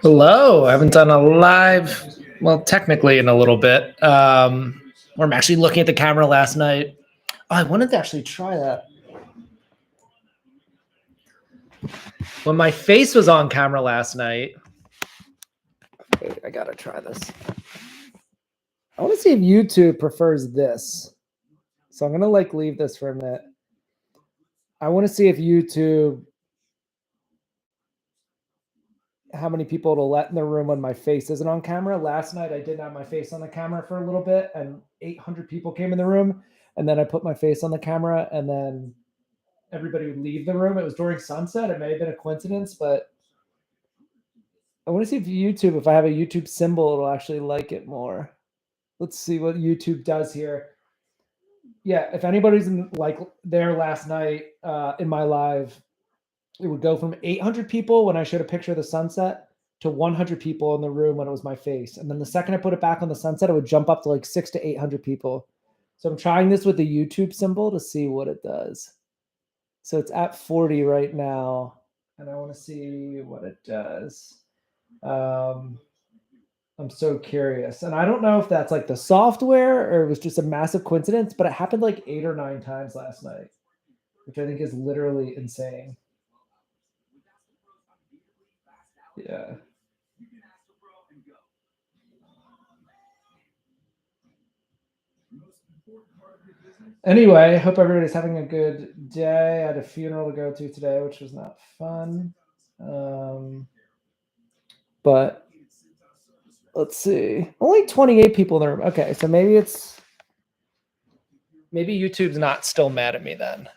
Hello. I haven't done a live, well, technically in a little bit. Where I'm actually looking at the camera last night. Oh, I wanted to actually try that. When my face was on camera last night. Wait, I gotta try this. I want to see if YouTube prefers this. So I'm gonna leave this for a minute. I want to see if YouTube, how many people it'll let in the room when my face isn't on camera. Last night I didn't have my face on the camera for a little bit, and 800 people came in the room, and then I put my face on the camera, and then everybody would leave the room. It was during sunset. It may have been a coincidence, but I want to see if YouTube, if I have a YouTube symbol, it'll actually like it more. Let's see what YouTube does here. Yeah, if anybody's there last night in my live, it would go from 800 people when I showed a picture of the sunset to 100 people in the room when it was my face. And then the second I put it back on the sunset, it would jump up to like 600 to 800 people. So I'm trying this with the YouTube symbol to see what it does. So it's at 40 right now, and I want to see what it does. I'm so curious. And I don't know if that's like the software or it was just a massive coincidence, but it happened like 8 or 9 times last night, which I think is literally insane. Yeah. Anyway, hope everybody's having a good day. I had a funeral to go to today, which was not fun. But let's see. Only 28 people in the room. Okay, so maybe YouTube's not still mad at me then.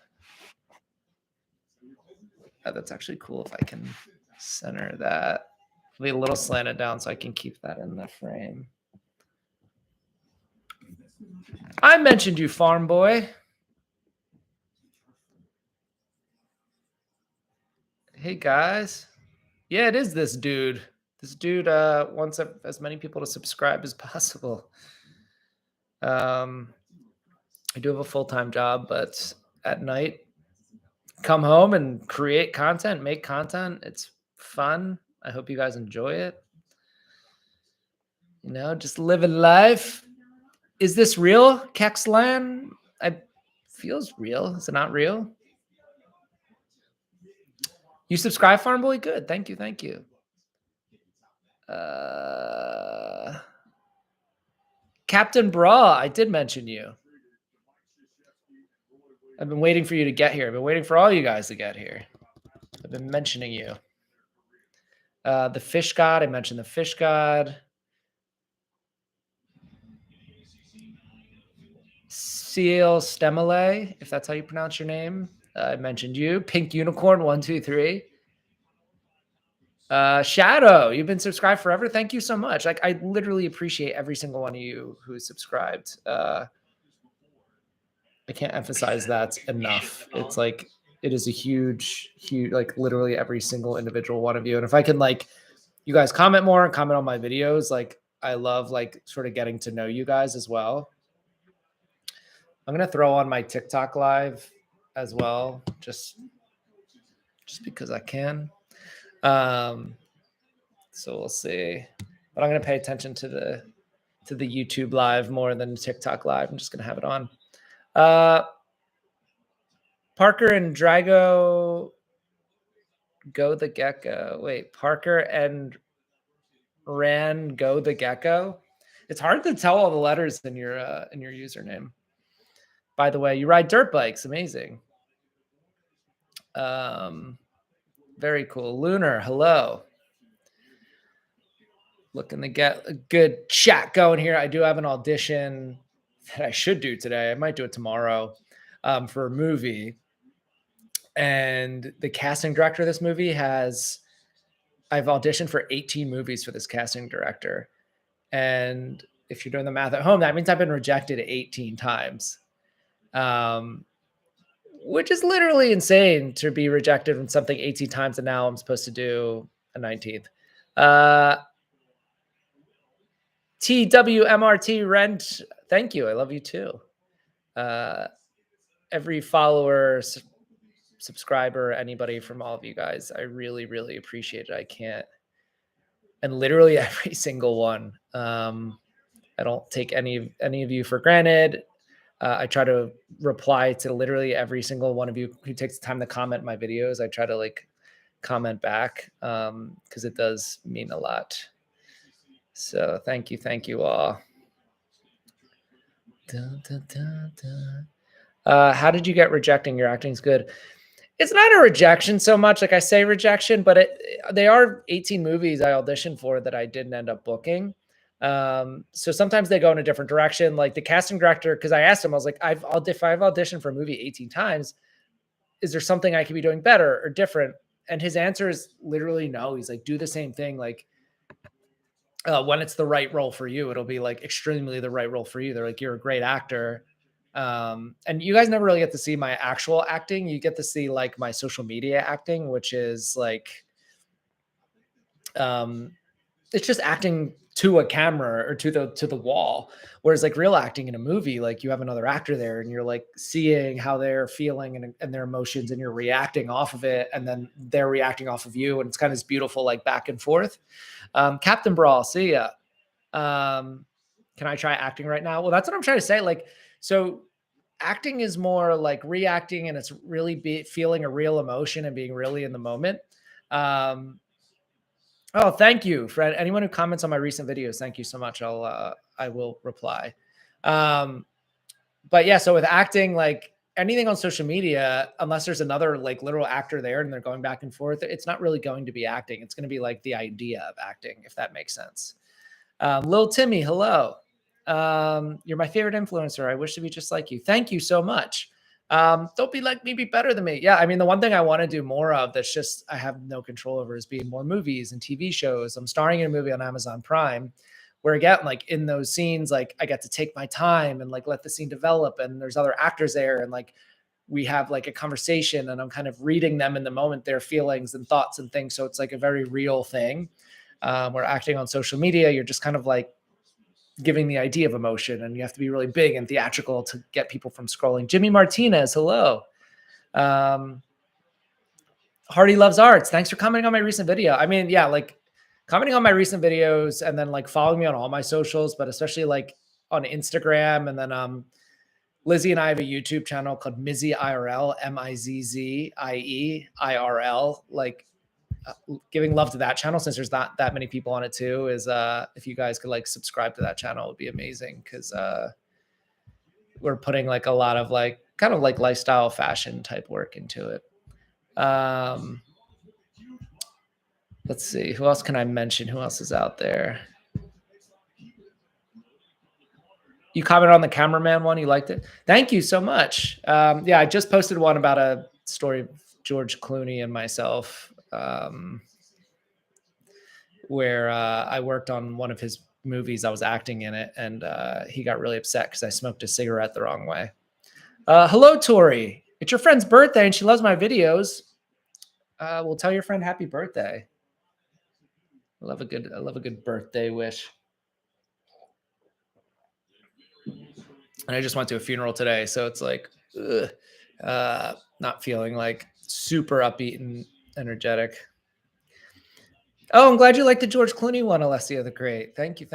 Oh, that's actually cool if I can center that. It'll be a little slanted down so I can keep that in the frame. I mentioned you, farm boy. Hey, guys. Yeah, it is this dude. This dude wants as many people to subscribe as possible. I do have a full-time job, but at night, come home and create content, make content. It's fun. I hope you guys enjoy it. You know, just living life. Is this real, Kexlan? It feels real. Is it not real? You subscribe, Farm Boy? Good. Thank you. Thank you. Captain Bra, I did mention you. I've been waiting for you to get here. I've been waiting for all you guys to get here. I've been mentioning you. The Fish God, I mentioned the Fish God. Seal Stemele, if that's how you pronounce your name. I mentioned you. Pink Unicorn 123. Shadow, you've been subscribed forever. Thank you so much. Like, I literally appreciate every single one of you who's subscribed. I can't emphasize that enough. It's like, it is a huge, like literally every single individual one of you. And if I can you guys comment more and comment on my videos, like I love sort of getting to know you guys as well. I'm going to throw on my TikTok live as well, just because I can. So we'll see, but I'm going to pay attention to the YouTube live more than TikTok live. I'm just going to have it on. Parker and Drago go the gecko. Wait, Parker and Ran go the gecko. It's hard to tell all the letters in your username. By the way, you ride dirt bikes. Amazing. Very cool. Lunar, hello. Looking to get a good chat going here. I do have an audition that I should do today. I might do it tomorrow for a movie. And the casting director of this movie I've auditioned for 18 movies for this casting director. And if you're doing the math at home, that means I've been rejected 18 times. Which is literally insane to be rejected from something 18 times, and now I'm supposed to do a 19th. TWMRT Rent, thank you. I love you too. Every follower subscriber, anybody from all of you guys. I really, really appreciate it. I can't, and literally every single one. I don't take any of you for granted. I try to reply to literally every single one of you who takes the time to comment my videos. I try to like comment back because it does mean a lot. So thank you all. Dun, dun, dun, dun. How did you get rejecting? Your acting's good. It's not a rejection so much. Like I say rejection, but they are 18 movies I auditioned for that I didn't end up booking. So sometimes they go in a different direction. Like the casting director, because I asked him, I was like, if I've auditioned for a movie 18 times, is there something I could be doing better or different? And his answer is literally no. He's like, do the same thing. Like when it's the right role for you, it'll be like extremely the right role for you. They're like, you're a great actor. And you guys never really get to see my actual acting. You get to see like my social media acting, which is like, it's just acting to a camera or to the wall. Whereas like real acting in a movie, like you have another actor there and you're like seeing how they're feeling and their emotions and you're reacting off of it. And then they're reacting off of you. And it's kind of this beautiful, like back and forth. Captain Brawl, see ya. Can I try acting right now? Well, that's what I'm trying to say. Like, so acting is more like reacting and it's really feeling a real emotion and being really in the moment. Oh, thank you, Fred. Anyone who comments on my recent videos, thank you so much. I will reply. But yeah, so with acting, like anything on social media, unless there's another like literal actor there and they're going back and forth, it's not really going to be acting. It's going to be like the idea of acting, if that makes sense. Lil Timmy, hello. You're my favorite influencer. I wish to be just like you. Thank you so much. Don't be like me, be better than me. Yeah, I mean, the one thing I want to do more of that's just I have no control over is being more movies and TV shows. I'm starring in a movie on Amazon Prime where again, like in those scenes, like I get to take my time and like let the scene develop and there's other actors there and like we have like a conversation and I'm kind of reading them in the moment, their feelings and thoughts and things. So it's like a very real thing. Where acting on social media, you're just kind of like giving the idea of emotion and you have to be really big and theatrical to get people from scrolling. Jimmy Martinez, hello. Hardy Loves Arts. Thanks for commenting on my recent video. I mean, yeah, like commenting on my recent videos and then like following me on all my socials, but especially like on Instagram. And then Lizzie and I have a YouTube channel called Mizzie IRL, MIZZIEIRL. Like giving love to that channel since there's not that many people on it too is if you guys could like subscribe to that channel, it would be amazing because we're putting like a lot of like kind of like lifestyle fashion type work into it. Let's see, who else can I mention? Who else is out there? You commented on the cameraman one. You liked it. Thank you so much. Yeah, I just posted one about a story of George Clooney and myself where I worked on one of his movies. I was acting in it, and he got really upset because I smoked a cigarette the wrong way. Hello, Tori. It's your friend's birthday, and she loves my videos. Well, tell your friend happy birthday. I love a good birthday wish. And I just went to a funeral today, so it's like not feeling like super upbeat and energetic. Oh, I'm glad you liked the George Clooney one, Alessia the Great. Thank you.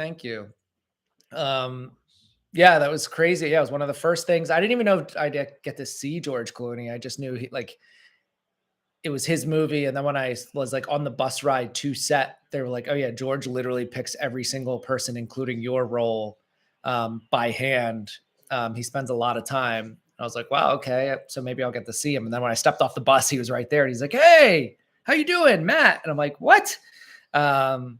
Yeah, that was crazy. Yeah, it was one of the first things. I didn't even know I'd get to see George Clooney. I just knew it was his movie. And then when I was like on the bus ride to set, they were like, oh yeah, George literally picks every single person, including your role, by hand. He spends a lot of time. I was like, wow, okay. So maybe I'll get to see him. And then when I stepped off the bus, he was right there. And he's like, hey, how you doing, Matt? And I'm like, what? And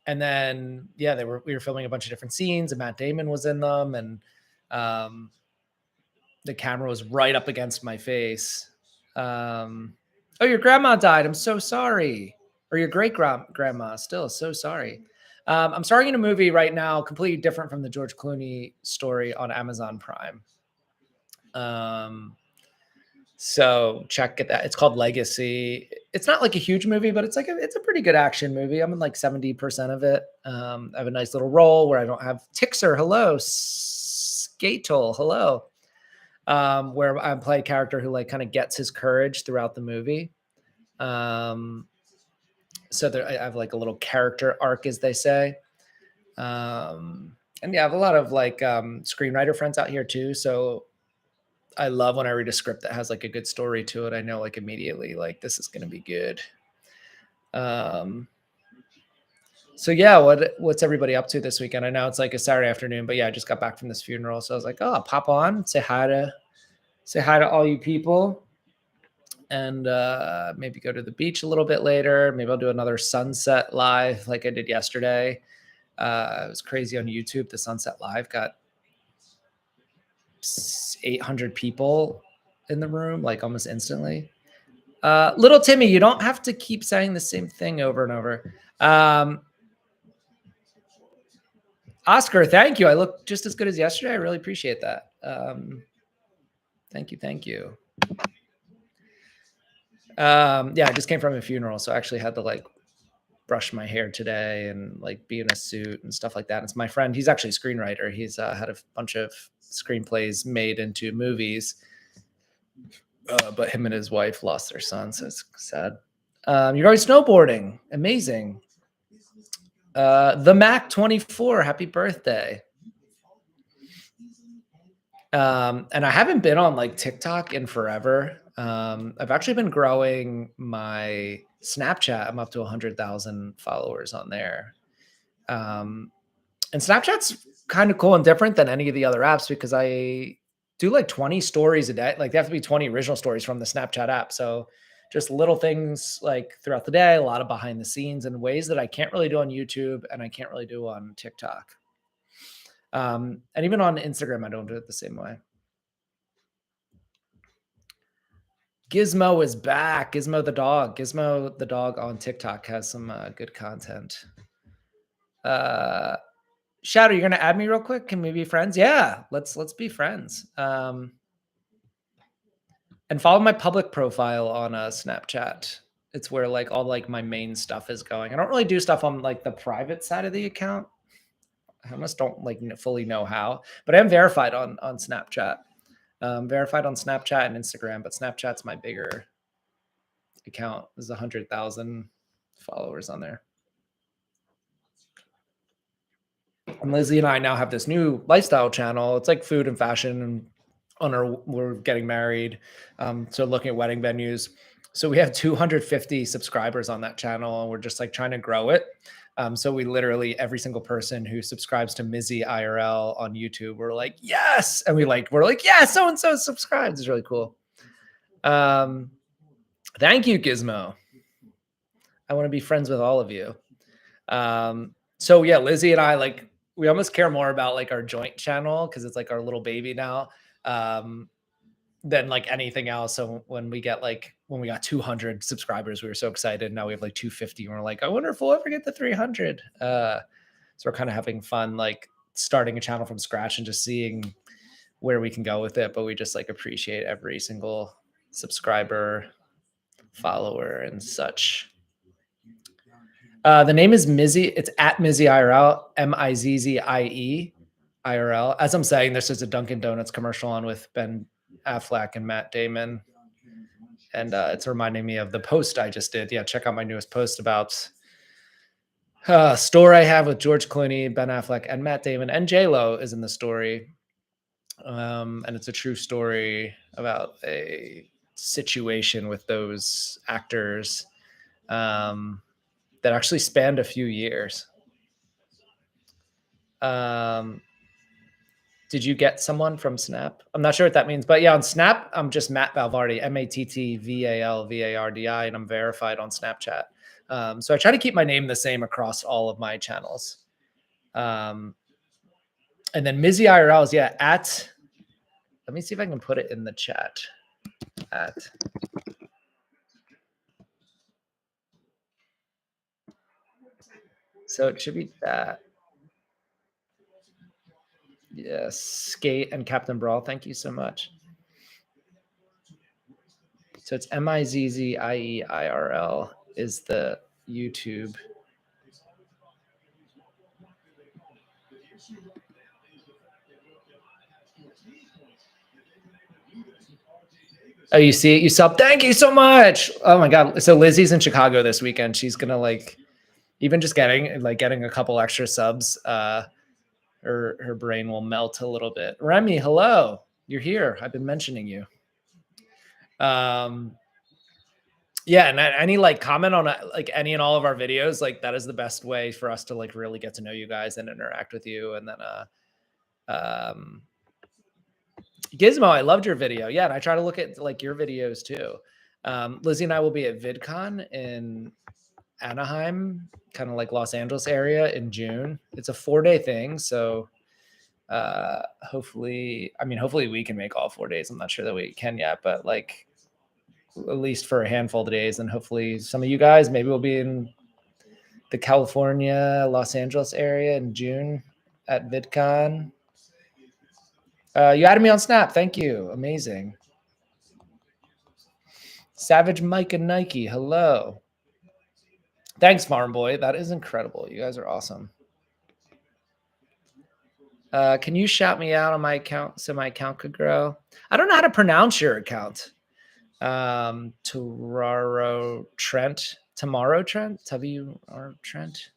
then, yeah, we were filming a bunch of different scenes and Matt Damon was in them. And the camera was right up against my face. Oh, your grandma died. I'm so sorry. Or your great grandma still. So sorry. I'm starring in a movie right now, completely different from the George Clooney story on Amazon Prime. So check it out. It's called Legacy. It's not like a huge movie, but it's a pretty good action movie. I'm in like 70% of it. I have a nice little role where I don't have Tixer. Hello. Skatel. Hello. where I play a character who like kind of gets his courage throughout the movie. Um, so there, I have like a little character arc, as they say. And yeah, I have a lot of like screenwriter friends out here too. So I love when I read a script that has like a good story to it. I know like immediately like this is going to be good. Um, so yeah, what's everybody up to this weekend? I know it's like a Saturday afternoon, but yeah, I just got back from this funeral, so I was like, oh, I'll pop on, say hi to all you people, and maybe go to the beach a little bit later. Maybe I'll do another sunset live like I did yesterday. It was crazy on YouTube. The sunset live got 800 people in the room like almost instantly. Little Timmy, you don't have to keep saying the same thing over and over. Oscar, thank you. I look just as good as yesterday. I really appreciate that. Thank you. Thank you. Yeah, I just came from a funeral, so I actually had to like brush my hair today and like be in a suit and stuff like that. It's my friend. He's actually a screenwriter. He's had a bunch of screenplays made into movies, but him and his wife lost their son, so it's sad. You're always snowboarding. Amazing. The Mac 24. Happy birthday. And I haven't been on like TikTok in forever. I've actually been growing my Snapchat. I'm up to 100,000 followers on there. And Snapchat's kind of cool and different than any of the other apps because I do like 20 stories a day. Like they have to be 20 original stories from the Snapchat app. So just little things like throughout the day, a lot of behind the scenes and ways that I can't really do on YouTube and I can't really do on TikTok. And even on Instagram, I don't do it the same way. Gizmo is back. Gizmo the dog. Gizmo the dog on TikTok has some good content. Shadow, you're gonna add me real quick? Can we be friends? Yeah, let's be friends. And follow my public profile on Snapchat. It's where like all like my main stuff is going. I don't really do stuff on like the private side of the account. I almost don't like fully know how, but I'm verified on Snapchat. Verified on Snapchat and Instagram, but Snapchat's my bigger account. There's 100,000 followers on there. And Lizzie and I now have this new lifestyle channel. It's like food and fashion, and we're getting married, so looking at wedding venues. So we have 250 subscribers on that channel, and we're just like trying to grow it. So we literally every single person who subscribes to Mizzy IRL on YouTube, we're like yes, and we're like yeah, so and so subscribed. It's really cool. Thank you, Gizmo. I want to be friends with all of you. So yeah, Lizzie and I like we almost care more about like our joint channel because it's like our little baby now than like anything else. So when we got 200 subscribers, we were so excited. Now we have like 250 and we're like, I wonder if we'll ever get to 300. So we're kind of having fun like starting a channel from scratch and just seeing where we can go with it. But we just like appreciate every single subscriber, follower, and such. The name is Mizzy. It's at Mizzy IRL, Mizzie IRL. As I'm saying, this is a Dunkin' Donuts commercial on with Ben Affleck and Matt Damon. And it's reminding me of the post I just did. Yeah, check out my newest post about store I have with George Clooney, Ben Affleck, and Matt Damon. And J-Lo is in the story. And it's a true story about a situation with those actors. That actually spanned a few years. Did you get someone from Snap? I'm not sure what that means, but yeah, on Snap, I'm just Matt Valvardi, MattValvardi, and I'm verified on Snapchat. So I try to keep my name the same across all of my channels. And then Mizzy IRL is at. Let me see if I can put it in the chat. So it should be that. Yes, Skate and Captain Brawl. Thank you so much. So it's MizzieIRL is the YouTube. Oh, you see it? You sub? Thank you so much. Oh my God. So Lizzie's in Chicago this weekend. She's gonna like even just getting a couple extra subs. Her brain will melt a little bit. Remy, hello. You're here. I've been mentioning you. Yeah, and any like comment on like any and all of our videos, like that is the best way for us to like really get to know you guys and interact with you. And then Gizmo, I loved your video. Yeah, and I try to look at like your videos too. Lizzie and I will be at VidCon in Anaheim, kind of like Los Angeles area in June. It's a 4-day thing, so hopefully we can make all 4 days. I'm not sure that we can yet, but like at least for a handful of days, and hopefully some of you guys maybe will be in the California, Los Angeles area in June at VidCon. You added me on Snap. Thank you. Amazing. Savage Mike and Nike. Hello. Thanks, Farm Boy. That is incredible. You guys are awesome. Can you shout me out on my account so my account could grow? I don't know how to pronounce your account. Tomorrow Trent. W-R Trent.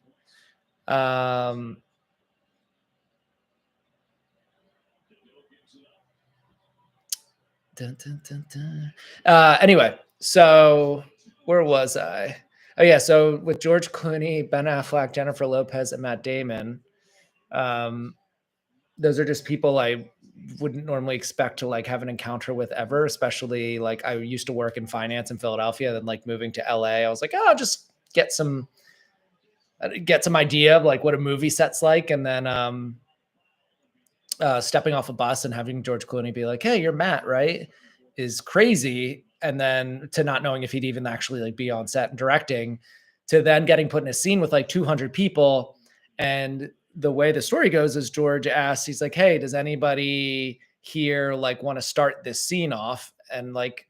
Dun, dun, dun, dun. Anyway, so where was I? Oh yeah, so with George Clooney, Ben Affleck, Jennifer Lopez, and Matt Damon, those are just people I wouldn't normally expect to like have an encounter with ever, especially like I used to work in finance in Philadelphia, then like moving to LA, I was like, oh, I'll just get some idea of like what a movie set's like, and then stepping off a bus and having George Clooney be like, hey, you're Matt, right? Is crazy. And then to not knowing if he'd even actually like be on set and directing, to then getting put in a scene with like 200 people. And the way the story goes is George asks, he's like, hey, does anybody here like want to start this scene off? And like,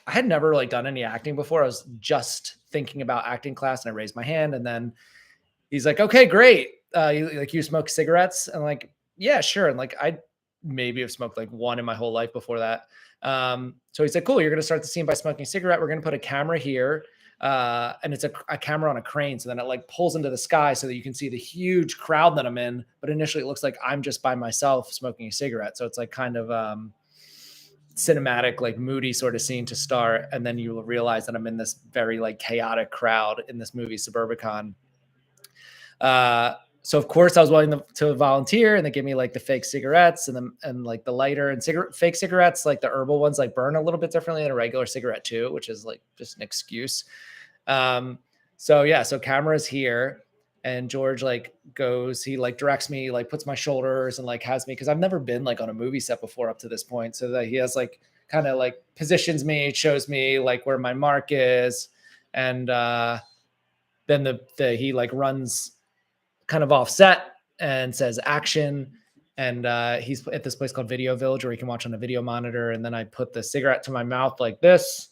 I had never like done any acting before. I was just thinking about acting class, and I raised my hand, and then he's like, okay, great. You smoke cigarettes? And like, yeah, sure. And like, I maybe have smoked like one in my whole life before that. So he said, cool, you're going to start the scene by smoking a cigarette. We're going to put a camera here. And it's a camera on a crane. So then it like pulls into the sky so that you can see the huge crowd that I'm in. But initially it looks like I'm just by myself smoking a cigarette. So it's like kind of cinematic, like moody sort of scene to start. And then you will realize that I'm in this very like chaotic crowd in this movie, Suburbicon. So of course I was willing to volunteer, and they give me like the fake cigarettes and like the lighter, and fake cigarettes, like the herbal ones, like burn a little bit differently than a regular cigarette too, which is like just an excuse. So yeah, so camera's here, and George like goes, he like directs me, like puts my shoulders and like has me, cause I've never been like on a movie set before up to this point. So that he has like kind of like positions me, shows me like where my mark is. And, then he like runs kind of offset and says action. And he's at this place called Video Village where you can watch on a video monitor. And then I put the cigarette to my mouth like this.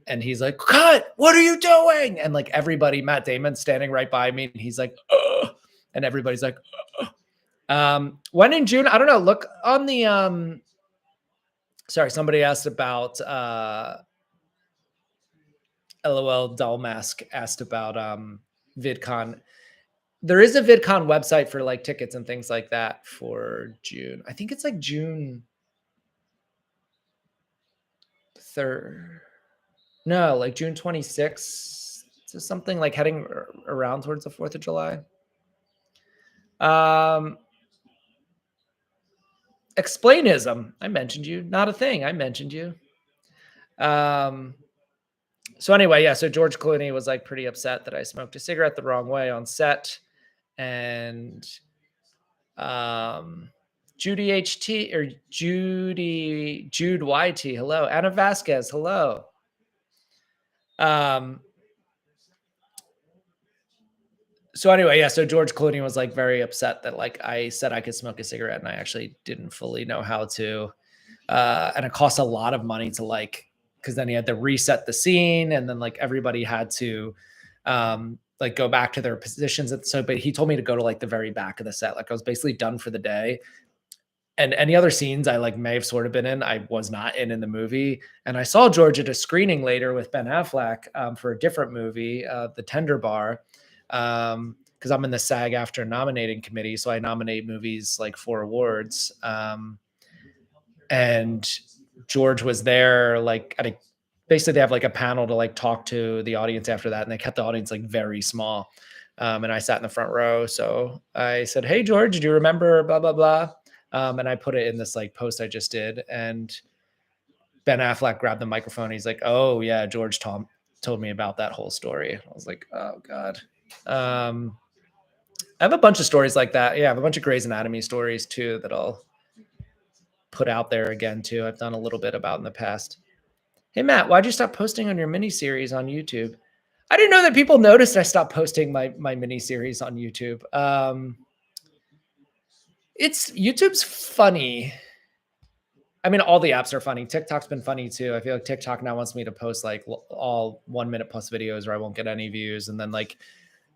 And he's like, cut, what are you doing? And like everybody, Matt Damon's standing right by me. And he's like, ugh. And everybody's like, ugh. When in June, I don't know. Look on the, sorry, somebody asked about, LOL Doll Mask asked about VidCon. There is a VidCon website for like tickets and things like that for June. I think it's like June 3rd. No, like June 26th. So something like heading around towards the 4th of July. Explainism. I mentioned you. Not a thing. I mentioned you. So anyway, yeah. So George Clooney was like pretty upset that I smoked a cigarette the wrong way on set. And Judy HT or Jude YT, hello. Anna Vasquez, hello. So anyway, yeah, so George Clooney was like very upset that like I said I could smoke a cigarette, and I actually didn't fully know how to. And it cost a lot of money to like, because then he had to reset the scene, and then like everybody had to like go back to their positions. But he told me to go to like the very back of the set. Like I was basically done for the day. and any other scenes I like may have sort of been in, I was not in the movie. And I saw George at a screening later with Ben Affleck for a different movie, The Tender Bar, because I'm in the SAG-AFTRA nominating committee, so I nominate movies like for awards. And George was there, like at a basically they have like a panel to like talk to the audience after that, and they kept the audience like very small. And I sat in the front row, so I said, "Hey George, do you remember blah blah blah?" And I put it in this like post I just did, and Ben Affleck grabbed the microphone. He's like, "Oh yeah, George told me about that whole story." I was like, "Oh god." Um, I have a bunch of stories like that. Yeah, I have a bunch of Grey's Anatomy stories too that I'll put out there again too. I've done a little bit about in the past. Hey Matt, why'd you stop posting on your mini series on YouTube? I didn't know that people noticed I stopped posting my mini series on YouTube. It's YouTube's funny. I mean, all the apps are funny. TikTok's been funny too. I feel like TikTok now wants me to post like all 1 minute plus videos, or I won't get any views. And then like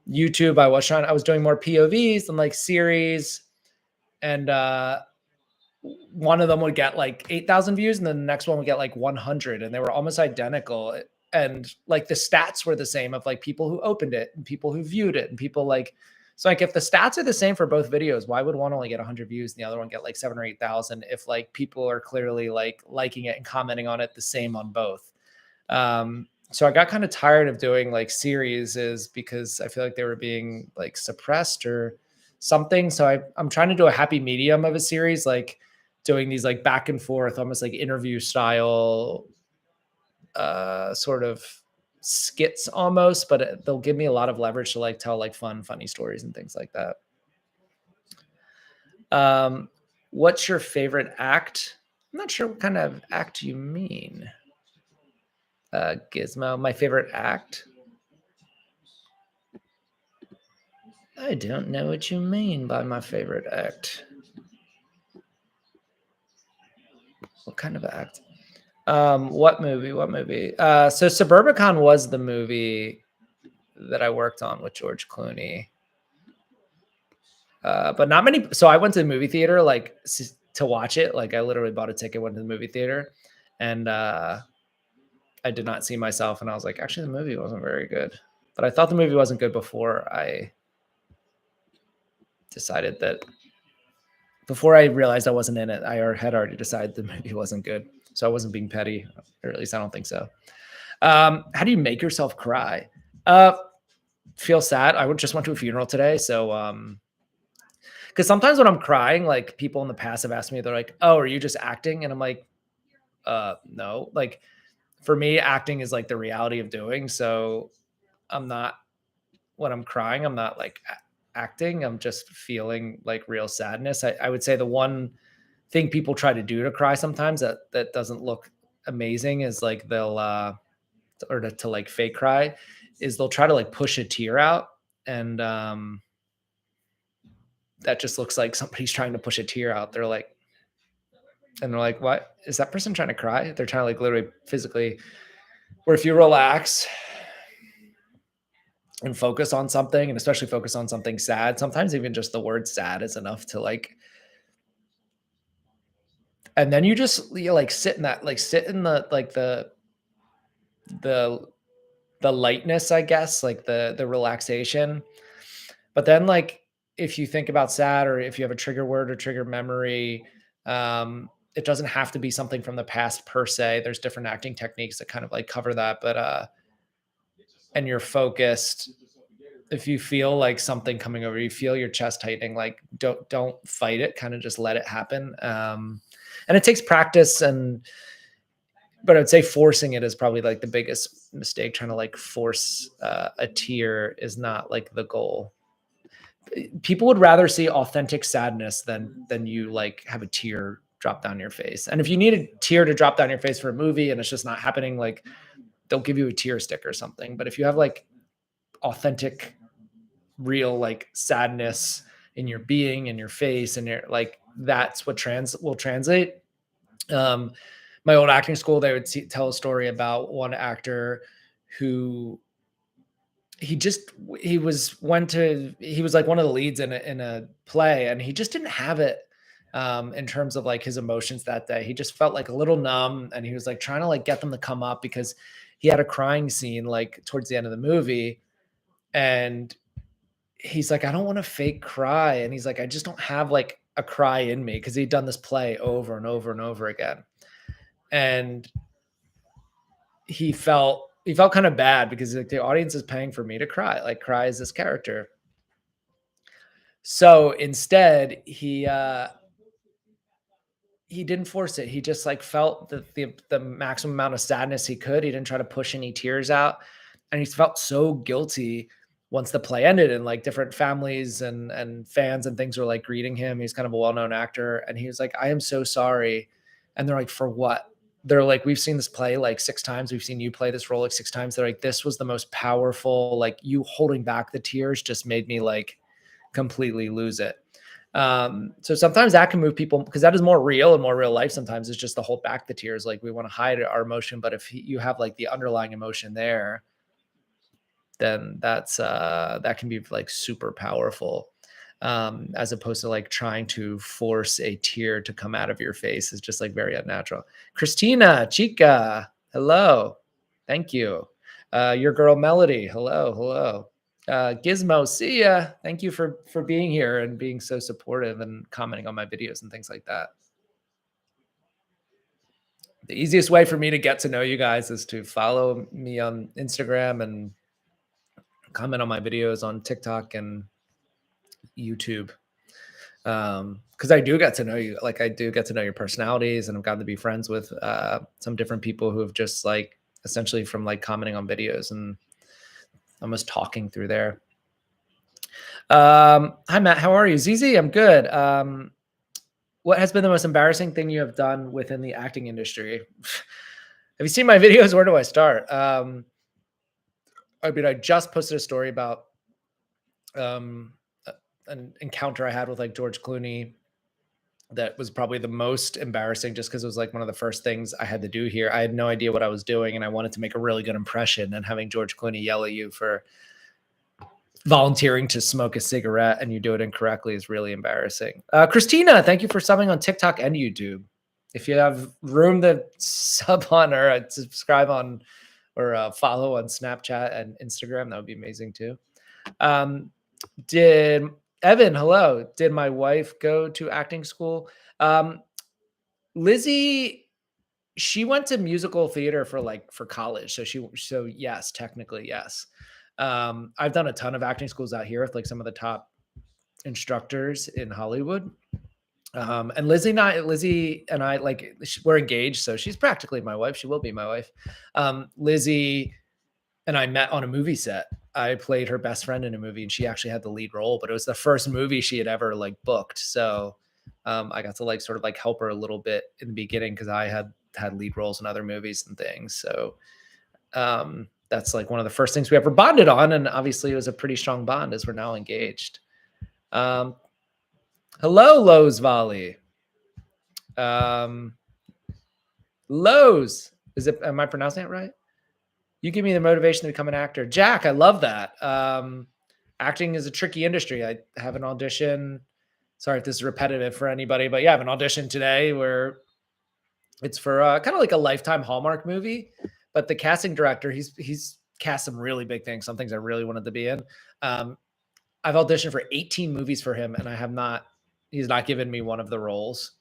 YouTube, I was doing more POVs and like series, and one of them would get like 8,000 views, and then the next one would get like 100, and they were almost identical. And like the stats were the same of like people who opened it and people who viewed it and people like, so like if the stats are the same for both videos, why would one only get 100 views and the other one get like 7 or 8,000 if like people are clearly like liking it and commenting on it the same on both? So I got kind of tired of doing like series because I feel like they were being like suppressed or something. So I'm trying to do a happy medium of a series, like doing these like back and forth, almost like interview style, sort of skits almost, but they'll give me a lot of leverage to like tell like funny stories and things like that. What's your favorite act? I'm not sure what kind of act you mean. Gizmo, my favorite act. I don't know what you mean by my favorite act. What kind of act? What movie? So Suburbicon was the movie that I worked on with George Clooney. But not many. So I went to the movie theater like to watch it. Like I literally bought a ticket, went to the movie theater, and I did not see myself. And I was like, actually, the movie wasn't very good. But I thought the movie wasn't good before I decided that. Before I realized I wasn't in it, I had already decided the movie wasn't good. So I wasn't being petty, or at least I don't think so. How do you make yourself cry? Feel sad. I just went to a funeral today, so because sometimes when I'm crying, like people in the past have asked me, they're like, "Oh, are you just acting?" And I'm like, no. Like for me, acting is like the reality of doing. So I'm not when I'm crying, I'm not like acting. I'm just feeling like real sadness. I would say the one thing people try to do to cry sometimes that doesn't look amazing is like they'll or to like fake cry is they'll try to like push a tear out, and that just looks like somebody's trying to push a tear out. They're like, and they're like, what is that person trying to cry? They're trying to like literally physically, where if you relax and focus on something, and especially focus on something sad, sometimes even just the word sad is enough to like, and then you like sit in that, like sit in the, like the, the lightness, I guess, like the relaxation. But then like, if you think about sad, or if you have a trigger word or trigger memory, it doesn't have to be something from the past per se. There's different acting techniques that kind of like cover that, but and you're focused. If you feel like something coming over, you feel your chest tightening, like don't fight it, kind of just let it happen. And it takes practice, but I'd say forcing it is probably like the biggest mistake. Trying to like force a tear is not like the goal. People would rather see authentic sadness than you like have a tear drop down your face. And if you need a tear to drop down your face for a movie and it's just not happening, like they'll give you a tear stick or something. But if you have like authentic, real like sadness in your being, in your face, and you're like, that's what will translate. My old acting school, they would tell a story about one actor who he was like one of the leads in a play, and he just didn't have it. in terms of like his emotions that day. He just felt like a little numb, and he was like trying to like get them to come up because he had a crying scene like towards the end of the movie. And he's like, I don't want to fake cry. And he's like, I just don't have like a cry in me, because he'd done this play over and over and over again. And he felt kind of bad because like the audience is paying for me to cry, like cry as this character. So instead, he didn't force it. He just like felt the maximum amount of sadness he could. He didn't try to push any tears out, and he felt so guilty once the play ended, and like different families and fans and things were like greeting him. He's kind of a well-known actor, and he was like, "I am so sorry." And they're like, "For what?" They're like, "We've seen this play like 6 times. We've seen you play this role like 6 times." They're like, "This was the most powerful. Like you holding back the tears just made me like completely lose it." So sometimes that can move people, because that is more real and more real life. Sometimes it's just to hold back the tears. Like we want to hide our emotion, but if you have like the underlying emotion there, then that can be like super powerful. As opposed to like trying to force a tear to come out of your face is just like very unnatural. Christina, Chica, hello. Thank you. Your girl Melody, hello, hello. Gizmo, see ya. Thank you for being here and being so supportive and commenting on my videos and things like that. The easiest way for me to get to know you guys is to follow me on Instagram and comment on my videos on TikTok and YouTube. Because I do get to know you, like I do get to know your personalities, and I've gotten to be friends with some different people who have just like essentially from like commenting on videos and almost talking through there. Hi Matt, how are you? ZZ, I'm good. What has been the most embarrassing thing you have done within the acting industry? Have you seen my videos? Where do I start? I mean, I just posted a story about um, an encounter I had with like George Clooney. That was probably the most embarrassing, just because it was like one of the first things I had to do here. I had no idea what I was doing, and I wanted to make a really good impression. And having George Clooney yell at you for volunteering to smoke a cigarette and you do it incorrectly is really embarrassing. Christina, thank you for subbing on TikTok and YouTube. If you have room to sub on or subscribe on or follow on Snapchat and Instagram, that would be amazing too. Did Evan, hello. Did my wife go to acting school? Lizzie, she went to musical theater for college. So yes, technically, yes. I've done a ton of acting schools out here with like some of the top instructors in Hollywood. And Lizzie and I, like, we're engaged, so she's practically my wife. She will be my wife. Lizzie and I met on a movie set. I played her best friend in a movie, and she actually had the lead role, but it was the first movie she had ever like booked. So I got to like sort of like help her a little bit in the beginning, because I had lead roles in other movies and things. So that's like one of the first things we ever bonded on, and obviously it was a pretty strong bond as we're now engaged. Hello, Lowe's Volley. Lowe's, is it? Am I pronouncing it right? You give me the motivation to become an actor. Jack, I love that. Acting is a tricky industry. I have an audition. Sorry if this is repetitive for anybody, but yeah, I have an audition today where it's for kind of like a Lifetime Hallmark movie. But the casting director, he's cast some really big things, some things I really wanted to be in. I've auditioned for 18 movies for him, and he's not given me one of the roles,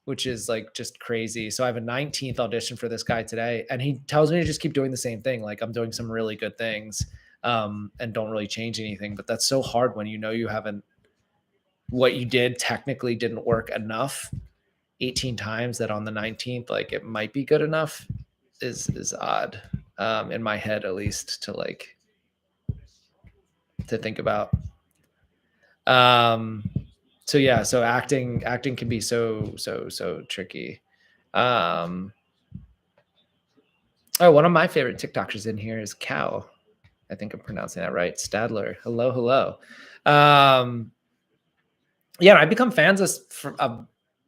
which is like just crazy. So I have a 19th audition for this guy today, and he tells me to just keep doing the same thing. Like I'm doing some really good things, and don't really change anything. But that's so hard when you know you haven't, what you did technically didn't work enough 18 times, that on the 19th, like it might be good enough is odd, in my head, at least, to like, to think about. So yeah, so acting can be so tricky. Oh, one of my favorite TikTokers in here is Cow. I think I'm pronouncing that right. Stadler. Hello, hello. Yeah, I become fans of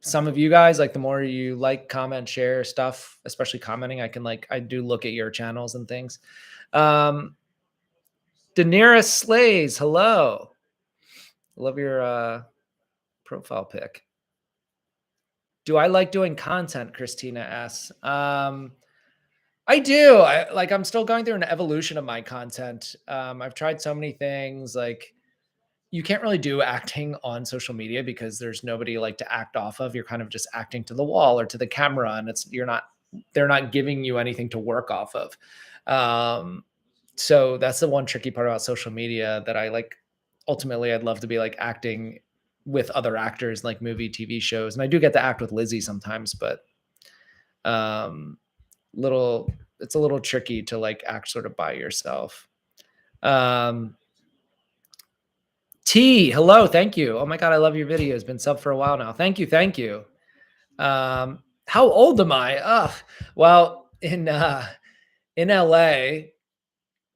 some of you guys. Like the more you like, comment, share stuff, especially commenting, I do look at your channels and things. Daenerys Slays, hello. Love your profile pic. Do I like doing content? Christina asks. I do. I'm still going through an evolution of my content. I've tried so many things. Like, you can't really do acting on social media because there's nobody like to act off of. You're kind of just acting to the wall or to the camera, and they're not giving you anything to work off of. Um, so that's the one tricky part about social media that I like. Ultimately, I'd love to be like acting with other actors, like movie, TV shows, and I do get to act with Lizzie sometimes, but um, little it's a little tricky to like act sort of by yourself. Um, T, hello, thank you. Oh my god, I love your videos. Been sub for a while now. Thank you, thank you. How old am I? Well, in LA,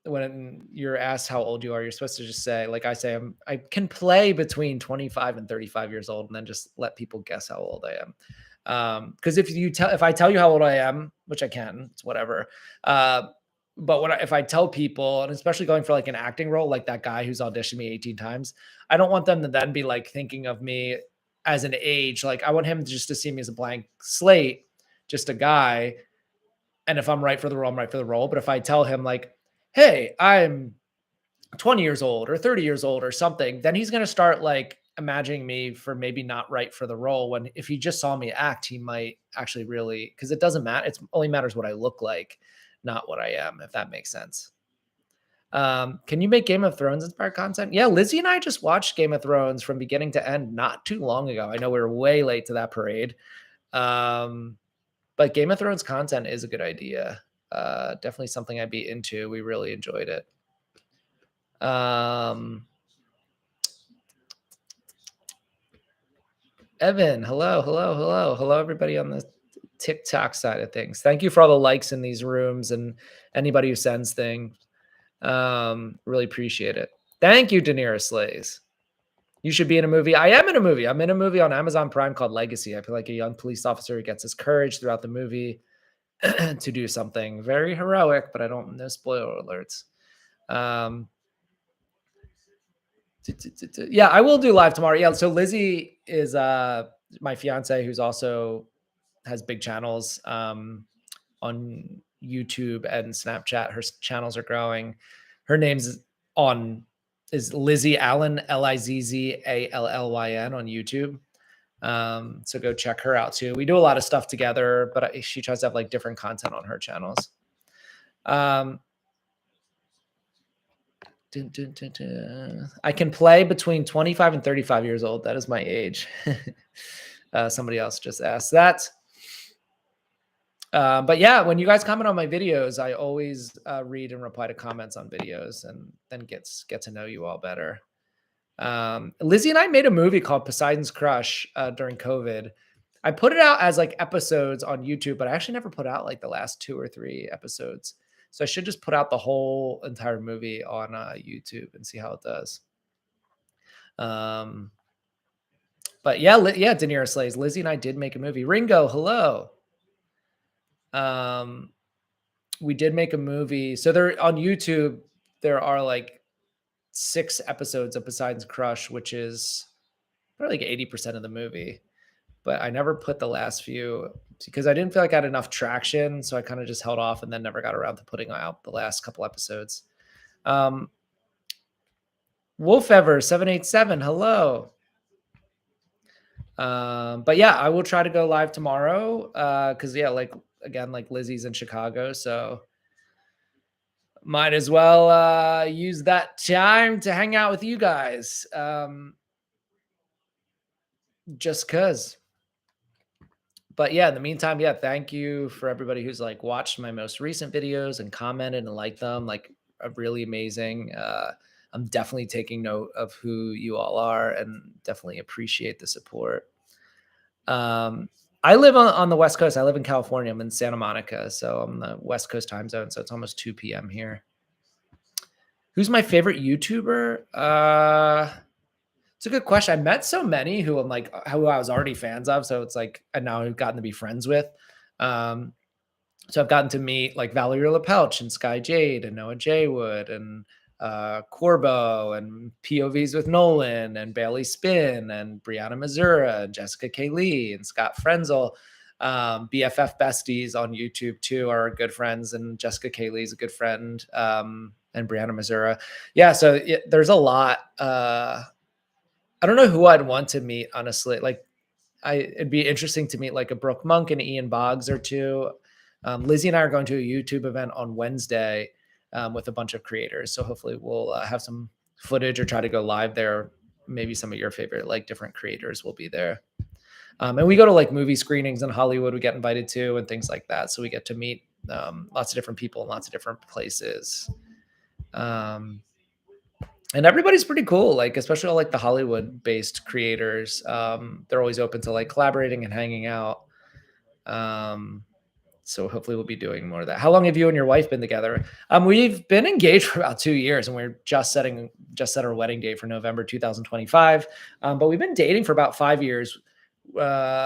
when you're asked how old you are, you're supposed to just say, like I say, I can play between 25 and 35 years old, and then just let people guess how old I am. Because if I tell you how old I am, which I can, it's whatever. But if I tell people, and especially going for like an acting role, like that guy who's auditioned me 18 times, I don't want them to then be like thinking of me as an age. Like, I want him just to see me as a blank slate, just a guy. And if I'm right for the role, I'm right for the role. But if I tell him like, hey, I'm 20 years old or 30 years old or something, then he's going to start like imagining me for maybe not right for the role, when if he just saw me act, he might actually really, because it doesn't matter. It only matters what I look like, not what I am, if that makes sense. Can you make Game of Thrones inspired content? Yeah, Lizzie and I just watched Game of Thrones from beginning to end not too long ago. I know we were way late to that parade. But Game of Thrones content is a good idea. Definitely something I'd be into. We really enjoyed it. Evan, hello, everybody on the TikTok side of things. Thank you for all the likes in these rooms and anybody who sends things. Really appreciate it. Thank you, Daenerys Slays. You should be in a movie. I am in a movie. I'm in a movie on Amazon Prime called Legacy. I feel like a young police officer who gets his courage throughout the movie to do something very heroic, but no spoiler alerts. Yeah, I will do live tomorrow. Yeah, so Lizzie is my fiance, who's also has big channels on YouTube and Snapchat. Her channels are growing. Her name's is Lizzie Allen, Lizzallyn on YouTube. So go check her out too. We do a lot of stuff together, but she tries to have like different content on her channels. I can play between 25 and 35 years old. That is my age. Somebody else just asked that. But yeah, when you guys comment on my videos, I always read and reply to comments on videos, and then get to know you all better. Lizzie and I made a movie called Poseidon's Crush during COVID. I put it out as like episodes on YouTube, but I actually never put out like the last 2 or 3 episodes. So I should just put out the whole entire movie on YouTube and see how it does. But yeah, Daenerys Slays. Lizzie and I did make a movie. Ringo, hello. We did make a movie. So there on YouTube, there are like 6 episodes of Poseidon's Crush, which is probably like 80% of the movie. But I never put the last few because I didn't feel like I had enough traction. So I kind of just held off and then never got around to putting out the last couple episodes. Wolfever787, hello. But yeah, I will try to go live tomorrow. Cause yeah, like Lizzie's in Chicago. So might as well use that time to hang out with you guys. Just cause. But yeah, in the meantime, yeah, thank you for everybody who's like watched my most recent videos and commented and liked them. Like, really amazing. I'm definitely taking note of who you all are and definitely appreciate the support. I live on the West Coast. I live in California. I'm in Santa Monica, so I'm the West Coast time zone. So it's almost 2 p.m. here. Who's my favorite YouTuber? It's a good question. I met so many who who I was already fans of. So it's like, and now I've gotten to be friends with. So I've gotten to meet like Valerie LaPelch and Sky Jade and Noah Jaywood and Corbo and POVs with Nolan and Bailey Spin and Brianna Mazura and Jessica K. Lee and Scott Frenzel. BFF Besties on YouTube too are good friends, and Jessica K. Lee is a good friend, and Brianna Mazura. Yeah, so there's a lot. I don't know who I'd want to meet, honestly. Like, it'd be interesting to meet like a Brooke Monk and Ian Boggs or two. Lizzie and I are going to a YouTube event on Wednesday with a bunch of creators. So hopefully we'll have some footage or try to go live there. Maybe some of your favorite like different creators will be there. And we go to like movie screenings in Hollywood we get invited to and things like that. So we get to meet lots of different people in lots of different places. And everybody's pretty cool, like especially all like the Hollywood based creators. They're always open to like collaborating and hanging out. So hopefully we'll be doing more of that. How long have you and your wife been together? We've been engaged for about 2 years, and we're just set our wedding date for November 2025. But we've been dating for about 5 years,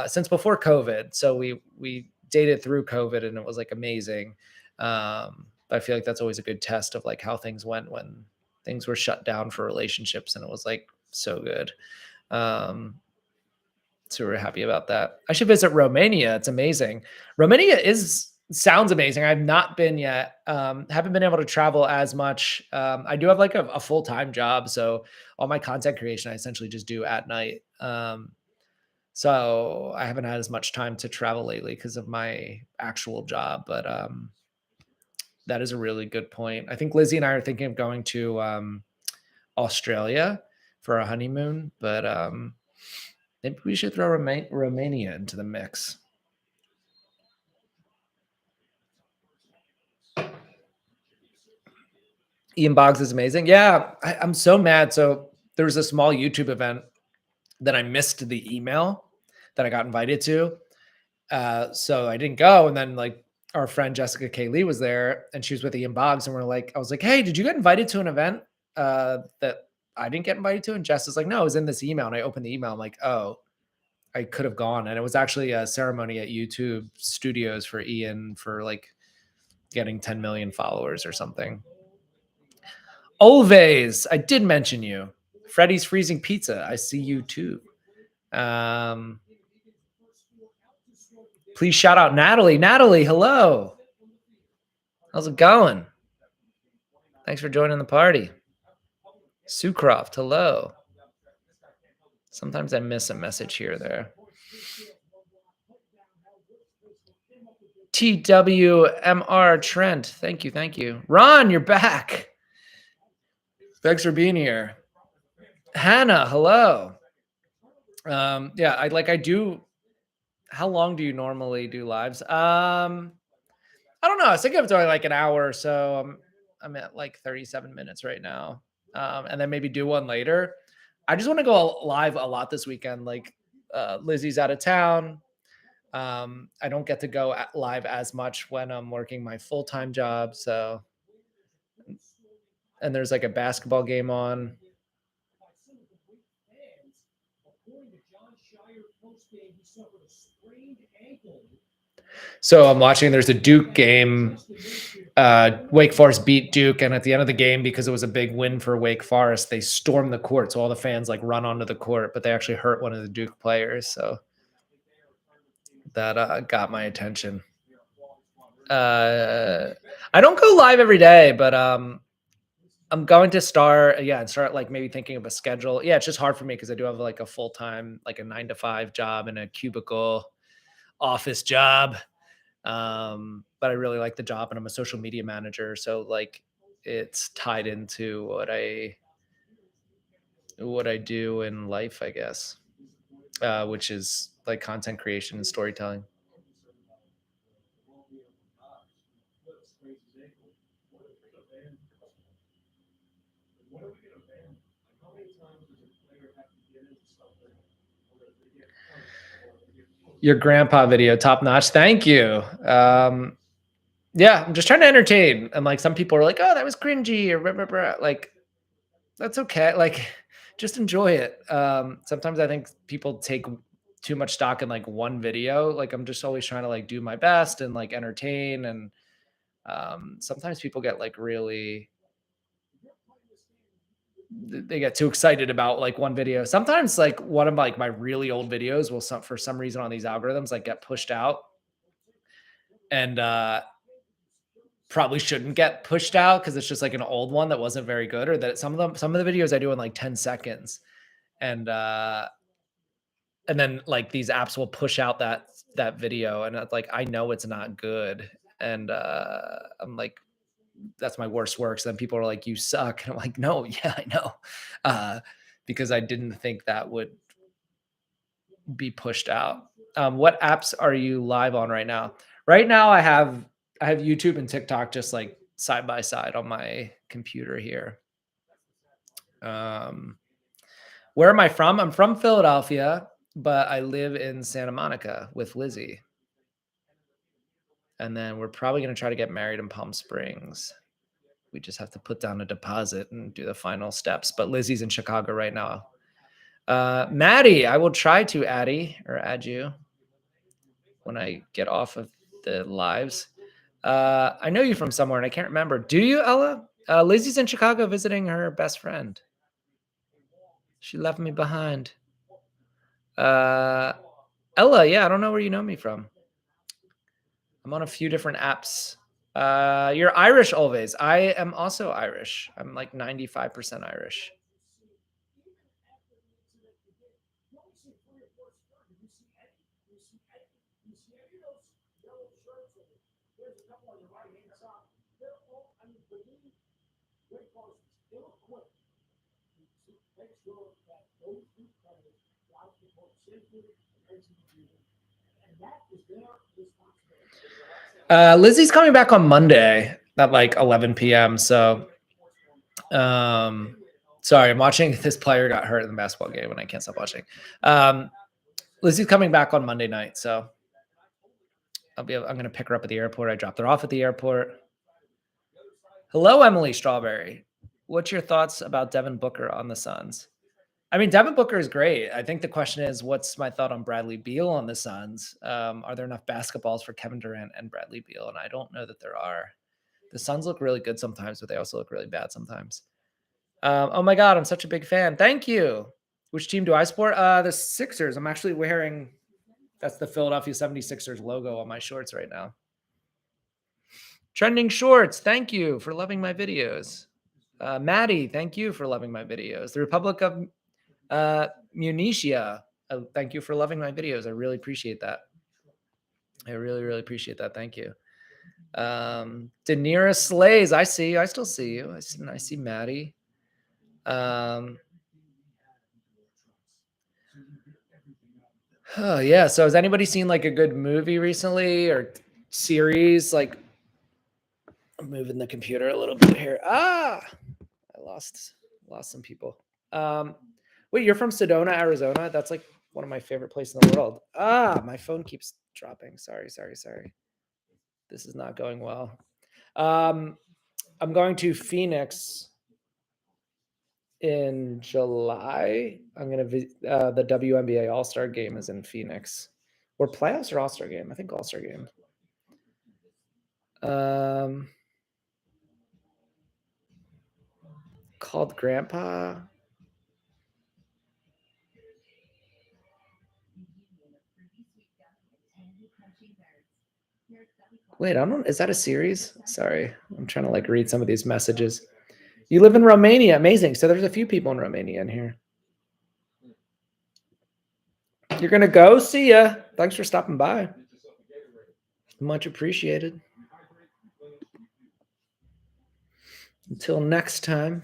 since before COVID. So we dated through COVID, and it was like amazing. But I feel like that's always a good test of like how things went when things were shut down for relationships, and it was like so good. So we're happy about that. I should visit Romania. It's amazing. Romania sounds amazing. I've not been yet. Haven't been able to travel as much. I do have like a full-time job, so all my content creation I essentially just do at night. So I haven't had as much time to travel lately because of my actual job. But that is a really good point. I think Lizzie and I are thinking of going to Australia for a honeymoon, but maybe we should throw Romania into the mix. Ian Boggs is amazing. Yeah, I'm so mad. So there was a small YouTube event that I missed the email that I got invited to. So I didn't go. And then like our friend Jessica K. Lee was there, and she was with Ian Boggs. And I was like, hey, did you get invited to an event that I didn't get invited to? And Jess is like, no, it was in this email. And I opened the email. I'm like, oh, I could have gone. And it was actually a ceremony at YouTube Studios for Ian for like getting 10 million followers or something. Always, I did mention you. Freddy's Freezing Pizza. I see you too. Please shout out Natalie. Natalie, hello. How's it going? Thanks for joining the party. Sucroft, hello. Sometimes I miss a message here or there. TWMR Trent, thank you, thank you. Ron, you're back. Thanks for being here. Hannah, hello. Yeah, I do. How long do you normally do lives? I don't know. I was thinking of doing like an hour or so. I'm at like 37 minutes right now. And then maybe do one later. I just want to go live a lot this weekend. Like Lizzie's out of town. I don't get to go live as much when I'm working my full-time job. So, and there's like a basketball game on. So I'm watching, there's a Duke game. Wake Forest beat Duke, and at the end of the game, because it was a big win for Wake Forest, they stormed the court. So all the fans like run onto the court, but they actually hurt one of the Duke players. So that got my attention. I don't go live every day, but I'm going to start like maybe thinking of a schedule. Yeah, it's just hard for me because I do have like a full-time, like a 9-to-5 job and a cubicle office job. But I really like the job, and I'm a social media manager. So like it's tied into what I do in life, I guess, which is like content creation and storytelling. Your grandpa video, top notch. Thank you. Yeah, I'm just trying to entertain. And like some people are like, oh, that was cringy or blah, blah, blah. Like, that's okay. Like, just enjoy it. Sometimes I think people take too much stock in like one video. Like, I'm just always trying to like do my best and like entertain. And sometimes people get like really they get too excited about like one video. Sometimes like one of like my really old videos will for some reason on these algorithms like get pushed out and probably shouldn't get pushed out because it's just like an old one that wasn't very good, or that some of the videos I do in like 10 seconds. And then like these apps will push out that video and it's like I know it's not good. And I'm like, that's my worst work. So then people are like, you suck. And I'm like, no, yeah, I know. Because I didn't think that would be pushed out. What apps are you live on right now? Right now I have YouTube and TikTok just like side by side on my computer here. Where am I from? I'm from Philadelphia, but I live in Santa Monica with Lizzie. And then we're probably going to try to get married in Palm Springs. We just have to put down a deposit and do the final steps. But Lizzie's in Chicago right now. Maddie, I will try to add you when I get off of the lives. I know you from somewhere and I can't remember. Do you, Ella? Lizzie's in Chicago visiting her best friend. She left me behind. Ella, yeah, I don't know where you know me from. I'm on a few different apps. You're Irish always. I am also Irish. I'm like 95% Irish. Lizzie's coming back on Monday at like 11 p.m. So, sorry, I'm watching. This player got hurt in the basketball game and I can't stop watching. Lizzie's coming back on Monday night. So I'm going to pick her up at the airport. I dropped her off at the airport. Hello, Emily Strawberry. What's your thoughts about Devin Booker on the Suns? I mean, Devin Booker is great. I think the question is, what's my thought on Bradley Beal on the Suns? Are there enough basketballs for Kevin Durant and Bradley Beal? And I don't know that there are. The Suns look really good sometimes, but they also look really bad sometimes. Oh my God, I'm such a big fan. Thank you. Which team do I support? The Sixers. I'm actually wearing, that's the Philadelphia 76ers logo on my shorts right now. Trending shorts. Thank you for loving my videos. Maddie, thank you for loving my videos. The Republic of Munitia, thank you for loving my videos. I really appreciate that. I really, really appreciate that. Thank you. Daenerys Slays, I see you. I still see you. I see Maddie. Oh yeah. So has anybody seen like a good movie recently or series? Like, I'm moving the computer a little bit here. I lost some people. Wait, you're from Sedona, Arizona? That's like one of my favorite places in the world. My phone keeps dropping. Sorry. This is not going well. I'm going to Phoenix in July. I'm going to the WNBA All-Star game is in Phoenix. Or playoffs or All-Star game? I think All-Star game. Called Grandpa. Wait, I don't. Is that a series? Sorry, I'm trying to like read some of these messages. You live in Romania, amazing. So there's a few people in Romania in here. You're gonna go? See ya. Thanks for stopping by. Much appreciated. Until next time.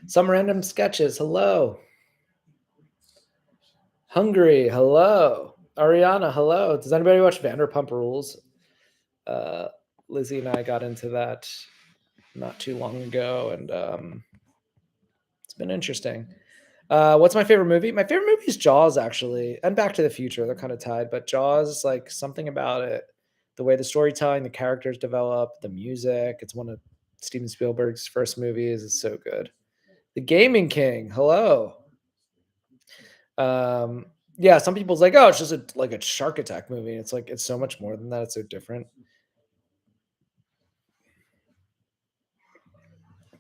Some random sketches. Hello. Hungry. Hello. Ariana. Hello. Does anybody watch Vanderpump Rules? Lizzie and I got into that not too long ago, and it's been interesting. What's my favorite movie? My favorite movie is Jaws, actually, and Back to the Future. They're kind of tied, but Jaws, like something about it, the way the storytelling, the characters develop, the music. It's one of Steven Spielberg's first movies. It's so good. The Gaming King. Hello. Yeah, some people's like, oh, it's just like a shark attack movie. It's like, it's so much more than that. It's so different.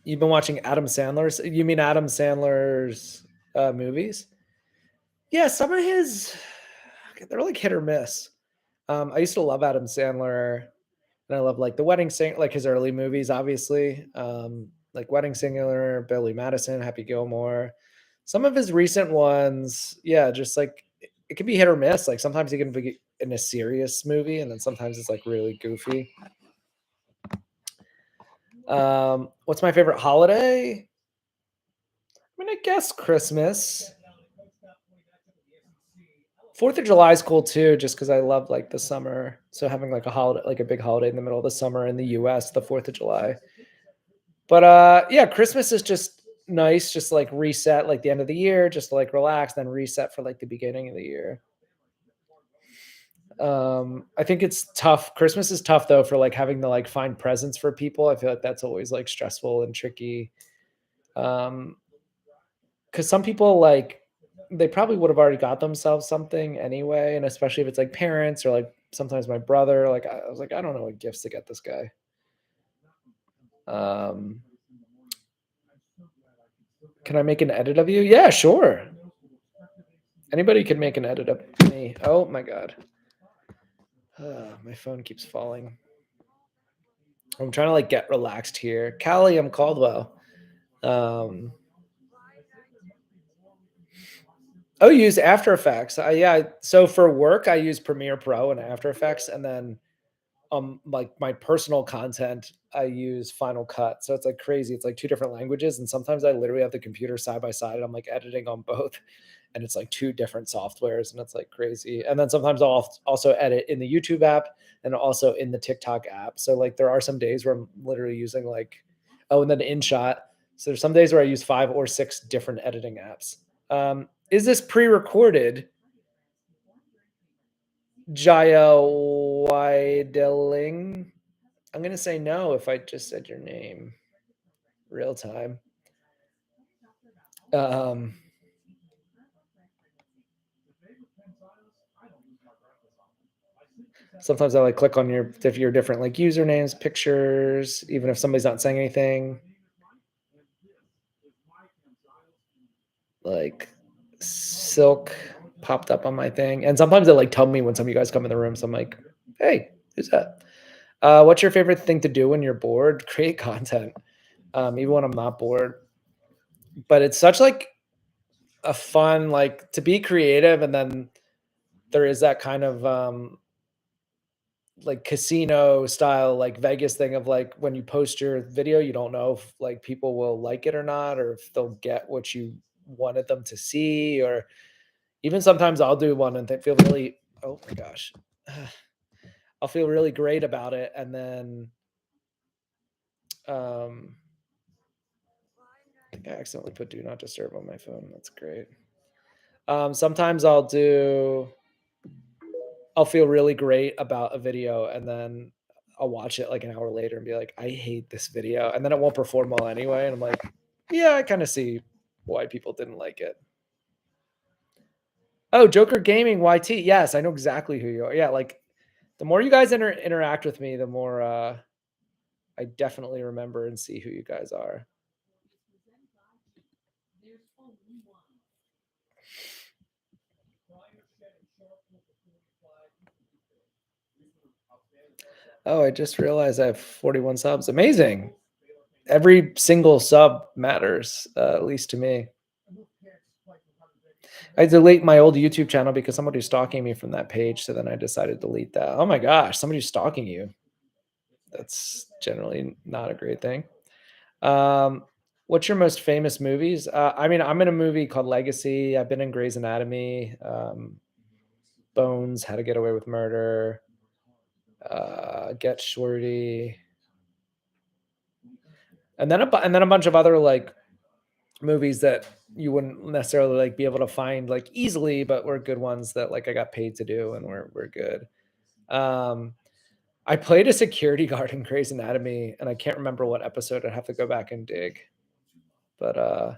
You've been watching Adam Sandler's you mean Adam Sandler's, movies? Yeah, some of his they're like hit or miss. I used to love Adam Sandler, and I love, like, The Wedding Sing like, his early movies, obviously, like Wedding Singer, Billy Madison, Happy Gilmore. Some of his recent ones, yeah, just, like, it can be hit or miss, like, sometimes he can be in a serious movie, and then sometimes it's, like, really goofy. What's my favorite holiday? I mean, I guess Christmas. 4th of July is cool too, just because I love, like, the summer. So having, like, a holiday like, a big holiday in the middle of the summer in the US, the 4th of July. But, yeah, Christmas is just nice, just, like, reset, like, the end of the year, just, to like, relax, then reset for, like, the beginning of the year. I think it's tough. Christmas is tough, though, for, like, having to, like, find presents for people. I feel like that's always, like, stressful and tricky. Um, because some people, like, they probably would have already got themselves something anyway, and especially if it's, like, parents or, like, sometimes my brother, like, I was like, "I don't know what gifts to get this guy." Um, can I make an edit of you? Yeah, sure. Anybody can make an edit of me. Oh my god. My phone keeps falling. I'm trying to, like, get relaxed here. Callie, I'm Caldwell. Um, oh, you use After Effects. Yeah, so for work, I use Premiere Pro and After Effects, and then like my personal content, I use Final Cut. So it's like crazy. It's like two different languages, and sometimes I literally have the computer side by side. And I'm like editing on both, and it's like two different softwares, and it's like crazy. And then sometimes I'll also edit in the YouTube app and also in the TikTok app. So like there are some days where I'm literally using like, oh, and then InShot. So there's some days where I use 5 or 6 different editing apps. Is this pre-recorded? Jaya Wideling. I'm gonna say no if I just said your name real time. Um, sometimes I like click on your different like usernames, pictures, even if somebody's not saying anything. Like Silk popped up on my thing, and sometimes they like tell me when some of you guys come in the room. So I'm like, hey, who's that? What's your favorite thing to do when you're bored? Create content, even when I'm not bored. But it's such like a fun like to be creative, and then there is that kind of like casino style like Vegas thing of like when you post your video, you don't know if like people will like it or not, or if they'll get what you wanted them to see, or even sometimes I'll do one and they feel really, oh my gosh, I'll feel really great about it, and then um I think I accidentally put do not disturb on my phone. That's great. Sometimes I'll feel really great about a video, and then I'll watch it like an hour later and be like, I hate this video. And then it won't perform well anyway. And I'm like, yeah, I kind of see why people didn't like it. Oh, Joker Gaming YT. Yes, I know exactly who you are. Yeah, like the more you guys interact with me, the more I definitely remember and see who you guys are. Oh, I just realized I have 41 subs. Amazing. Every single sub matters, at least to me. I delete my old YouTube channel because somebody was stalking me from that page. So then I decided to delete that. Oh my gosh, somebody's stalking you. That's generally not a great thing. Um, what's your most famous movies? I mean, I'm in a movie called Legacy. I've been in Grey's Anatomy, Bones, How to Get Away with Murder, Get Shorty, and then a bunch of other like movies that you wouldn't necessarily like be able to find like easily, but were good ones that like I got paid to do and were good. Um, I played a security guard in Grey's Anatomy, and I can't remember what episode. I'd have to go back and dig. But I'm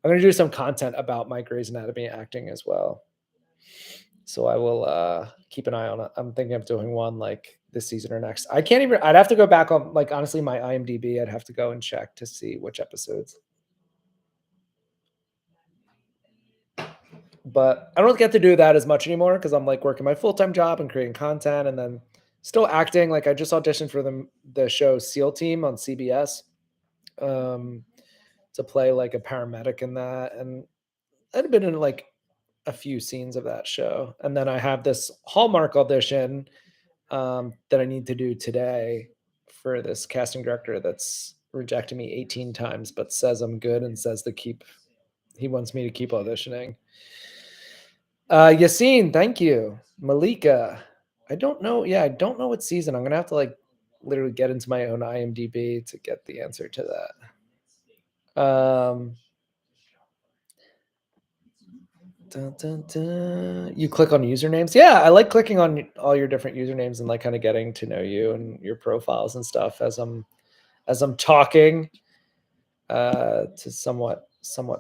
gonna do some content about my Grey's Anatomy acting as well. So I will keep an eye on it. I'm thinking of doing one like this season or next. I can't even. I'd have to go back on, like, honestly, my IMDb. I'd have to go and check to see which episodes. But I don't get to do that as much anymore because I'm like working my full time job and creating content, and then still acting. Like I just auditioned for the show SEAL Team on CBS, um, to play like a paramedic in that, and I'd been in like a few scenes of that show. And then I have this Hallmark audition, that I need to do today for this casting director that's rejected me 18 times, but says I'm good and says to keep. He wants me to keep auditioning. Yassine, thank you. Malika, I don't know. Yeah, I don't know what season. I'm gonna have to like literally get into my own IMDb to get the answer to that. Dun, dun, dun. You click on usernames. Yeah, I like clicking on all your different usernames and like kind of getting to know you and your profiles and stuff as I'm talking, to somewhat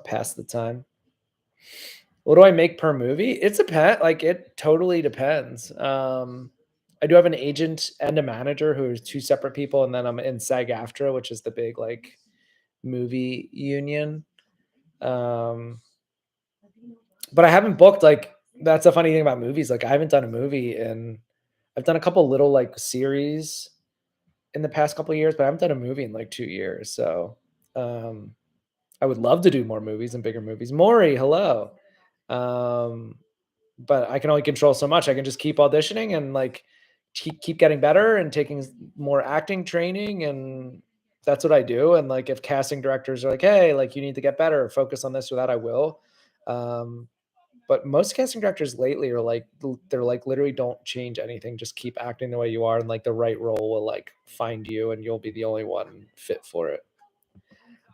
pass the time. What do I make per movie? It's a pet. Like it totally depends. I do have an agent and a manager who are two separate people, and then I'm in SAG-AFTRA, which is the big like movie union. Um, but I haven't booked like that's a funny thing about movies. Like I haven't done a movie and I've done a couple little like series in the past couple of years, but I haven't done a movie in like 2 years. So um, I would love to do more movies and bigger movies. Maury, hello. Um, but I can only control so much. I can just keep auditioning and like keep getting better and taking more acting training, and that's what I do. And like if casting directors are like, "Hey, like you need to get better, focus on this or that," I will. Um, but most casting directors lately are like they're like literally don't change anything, just keep acting the way you are, and like the right role will like find you, and you'll be the only one fit for it.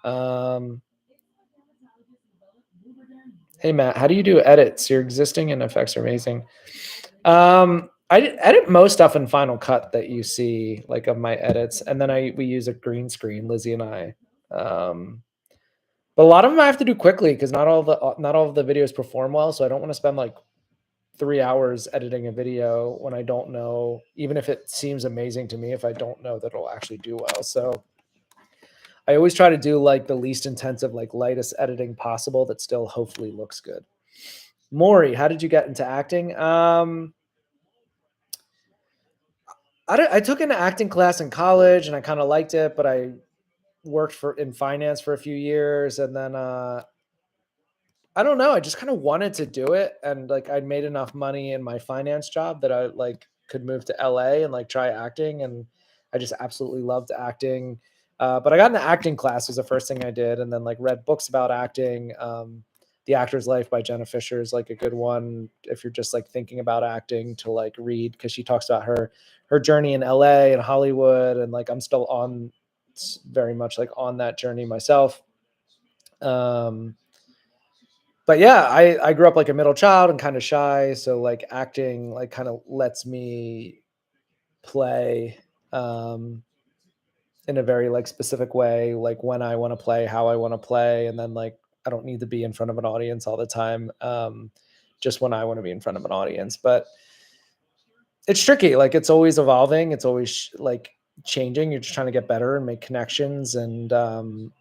Um, hey Matt, how do you do edits? Your existing and effects are amazing. I edit most stuff in Final Cut that you see, like of my edits, and then we use a green screen, Lizzie and I. Um, but a lot of them I have to do quickly because not all of the videos perform well, so I don't want to spend like 3 hours editing a video when I don't know, even if it seems amazing to me, if I don't know that it'll actually do well. So I always try to do like the least intensive, like lightest editing possible that still hopefully looks good. Maury, how did you get into acting? I took an acting class in college and I kind of liked it, but I worked in finance for a few years, and then I don't know, I just kind of wanted to do it, and like I'd made enough money in my finance job that I like could move to LA and like try acting, and I just absolutely loved acting. But I got into acting class was the first thing I did, and then like read books about acting. The Actor's Life by Jenna Fisher is like a good one if you're just like thinking about acting to like read, because she talks about her journey in LA and Hollywood, and like I'm still on very much like on that journey myself. Um, but yeah, I grew up like a middle child and kind of shy, so like acting like kind of lets me play, um, in a very like specific way, like when I want to play, how I want to play, and then like I don't need to be in front of an audience all the time. Just when I want to be in front of an audience. But it's tricky. Like it's always evolving. It's always like changing. You're just trying to get better and make connections, and you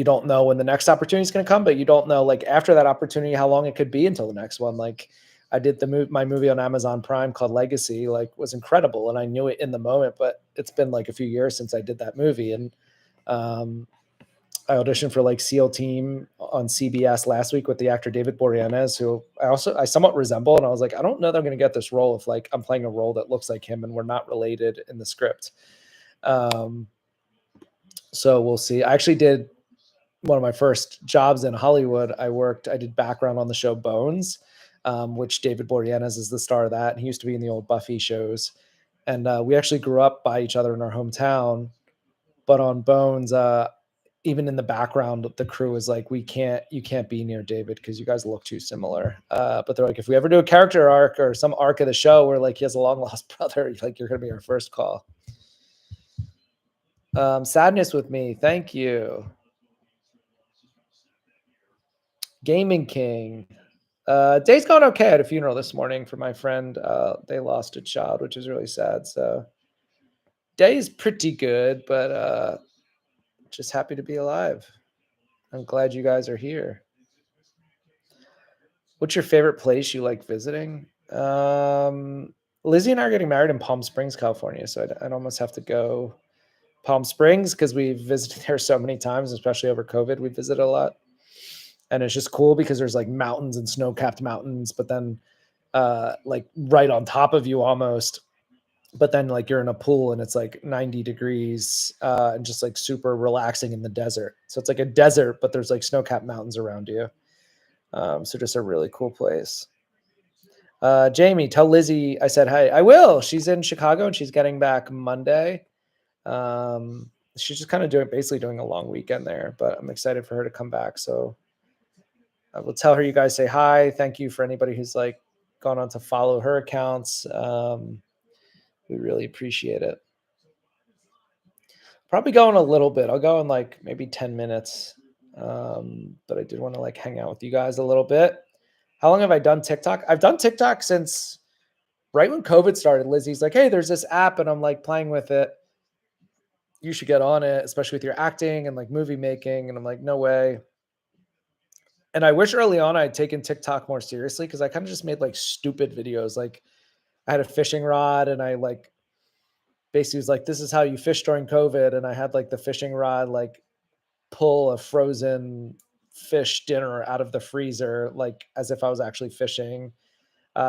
don't know when the next opportunity is going to come, but you don't know like after that opportunity how long it could be until the next one. Like I did my movie on Amazon Prime called Legacy, like was incredible, and I knew it in the moment, but it's been like a few years since I did that movie. And um, I auditioned for like SEAL Team on CBS last week with the actor David Boreanaz, who I somewhat resemble, and I was like, I don't know that I'm going to get this role if like I'm playing a role that looks like him and we're not related in the script. um, so we'll see. I actually did one of my first jobs in Hollywood. I did background on the show Bones, which David Boreanaz is the star of that. And he used to be in the old Buffy shows. And we actually grew up by each other in our hometown. But on Bones, even in the background, the crew was like, you can't be near David because you guys look too similar. But they're like, if we ever do a character arc or some arc of the show where like he has a long lost brother, like you're going to be our first call. Sadness with me. Thank you. Gaming King. Day's going okay. I had a funeral this morning for my friend. They lost a child, which is really sad. So day is pretty good, but just happy to be alive. I'm glad you guys are here. What's your favorite place you like visiting? Lizzie and I are getting married in Palm Springs, California, so I'd almost have to go Palm Springs because we've visited there so many times, especially over COVID. We visit a lot, and it's just cool because there's like mountains and snow-capped mountains, but then like right on top of you almost. But then like you're in a pool and it's like 90 degrees and just like super relaxing in the desert. So it's like a desert, but there's like snow-capped mountains around you. So just a really cool place. Jamie, tell Lizzie I said hi. I will. She's in Chicago and she's getting back Monday. She's just kind of basically doing a long weekend there, but I'm excited for her to come back. So I will tell her you guys say hi. Thank you for anybody who's like gone on to follow her accounts. We really appreciate it. Probably go in a little bit. I'll go in like maybe 10 minutes. But I did want to like hang out with you guys a little bit. How long have I done TikTok? I've done TikTok since right when COVID started. Lizzie's like, hey, there's this app, and I'm like playing with it. You should get on it, especially with your acting and like movie making. And I'm like, no way. And I wish early on I had taken TikTok more seriously because I kind of just made like stupid videos. Like I had a fishing rod and I like basically was like, this is how you fish during COVID. And I had like the fishing rod like pull a frozen fish dinner out of the freezer, like as if I was actually fishing,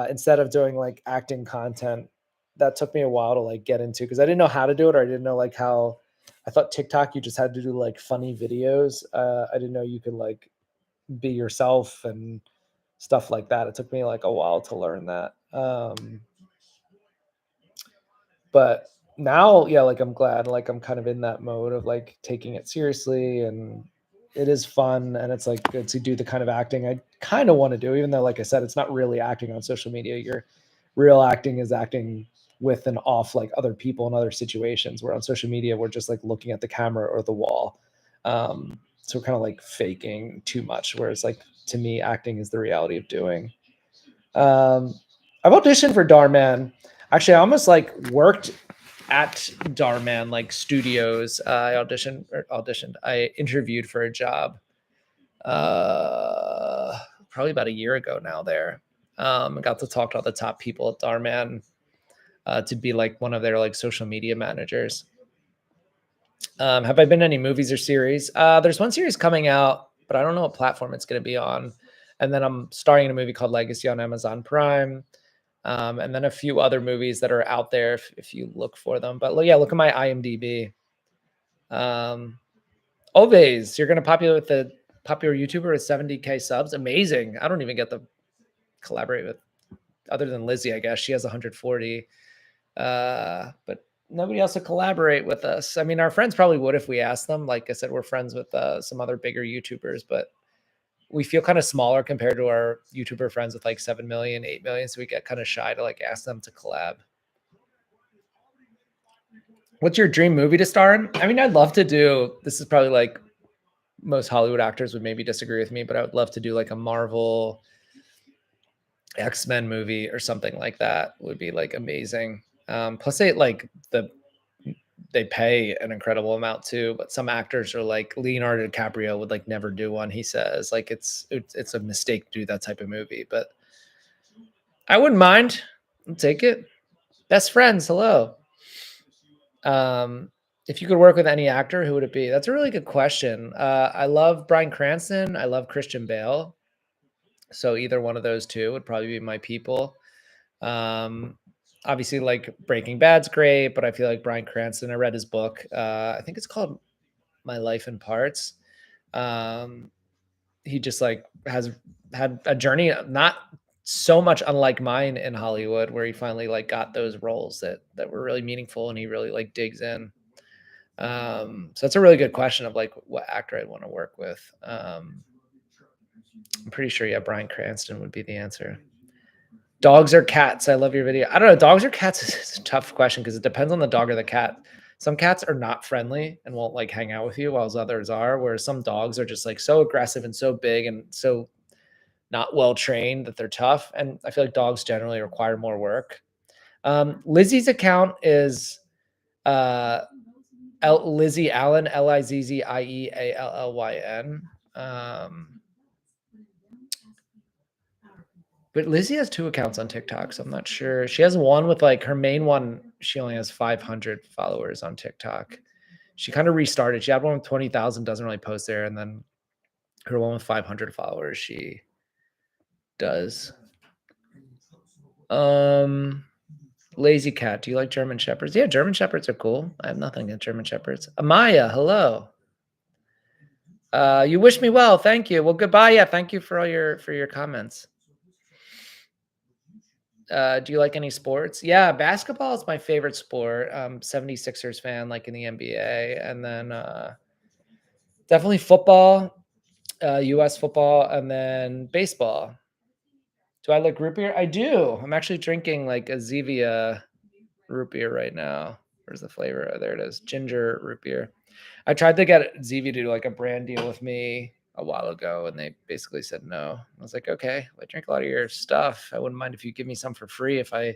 instead of doing like acting content. That took me a while to like get into because I didn't know how to do it, or I didn't know like how. I thought TikTok you just had to do like funny videos. I didn't know you could like be yourself and stuff like that. It took me like a while to learn that. But now, yeah, like I'm glad, like I'm kind of in that mode of like taking it seriously, and it is fun, and it's like good to do the kind of acting I kind of want to do, even though, like I said, it's not really acting on social media. Your real acting is acting with and off like other people in other situations. Where on social media, we're just like looking at the camera or the wall. So we're kind of like faking too much. Whereas like to me, acting is the reality of doing. Um, I've auditioned for Darman. Actually, I almost like worked at Darman like studios. I auditioned. I interviewed for a job probably about a year ago now there. I got to talk to all the top people at Darman to be like one of their like social media managers. Have I been in any movies or series? There's one series coming out, but I don't know what platform it's going to be on. And then I'm starring in a movie called Legacy on Amazon Prime. And then a few other movies that are out there if you look for them. But yeah, look at my IMDb. Always, you're going to popular with the popular YouTuber with 70K subs. Amazing. I don't even get to collaborate with other than Lizzie, I guess. She has 140. But nobody else to collaborate with us. I mean, our friends probably would if we asked them. Like I said, we're friends with some other bigger YouTubers, but we feel kind of smaller compared to our YouTuber friends with like 7 million, 8 million. So we get kind of shy to like ask them to collab. What's your dream movie to star in? I mean, I'd love to do, this is probably like most Hollywood actors would maybe disagree with me, but I would love to do like a Marvel X-Men movie or something like that. Would be like amazing. Plus they pay an incredible amount too, but some actors are like Leonardo DiCaprio would like never do one. He says like it's a mistake to do that type of movie, but I wouldn't mind. I'll take it. Best friends, hello. If you could work with any actor, who would it be? That's a really good question. I love Bryan Cranston. I love Christian Bale. So either one of those two would probably be my people. Obviously, like Breaking Bad's great, but I feel like Bryan Cranston. I read his book. I think it's called My Life in Parts. He just like has had a journey not so much unlike mine in Hollywood, where he finally like got those roles that were really meaningful, and he really like digs in. So that's a really good question of like what actor I'd want to work with. I'm pretty sure, yeah, Bryan Cranston would be the answer. Dogs or cats? I love your video. I don't know. Dogs or cats is a tough question because it depends on the dog or the cat. Some cats are not friendly and won't like hang out with you, while others are. Whereas some dogs are just like so aggressive and so big and so not well trained, that they're tough. And I feel like dogs generally require more work. Lizzie's account is uh, Lizzie Allen, Lizzieallyn. But Lizzie has 2 accounts on TikTok, so I'm not sure. She has one with like her main one. She only has 500 followers on TikTok. She kind of restarted. She had one with 20,000, doesn't really post there, and then her one with 500 followers, she does. Lazy Cat, do you like German Shepherds? Yeah, German Shepherds are cool. I have nothing against German Shepherds. Amaya, hello. You wish me well. Thank you. Well, goodbye. Yeah, thank you for all your comments. Do you like any sports? Yeah, basketball is my favorite sport. 76ers fan, like in the NBA, and then definitely football, US football, and then baseball. Do I like root beer? I do. I'm actually drinking like a Zevia root beer right now. Where's the flavor? Oh, there it is. Ginger root beer. I tried to get Zevia to do like a brand deal with me a while ago, and they basically said no. I was like, okay, I drink a lot of your stuff. I wouldn't mind if you give me some for free if I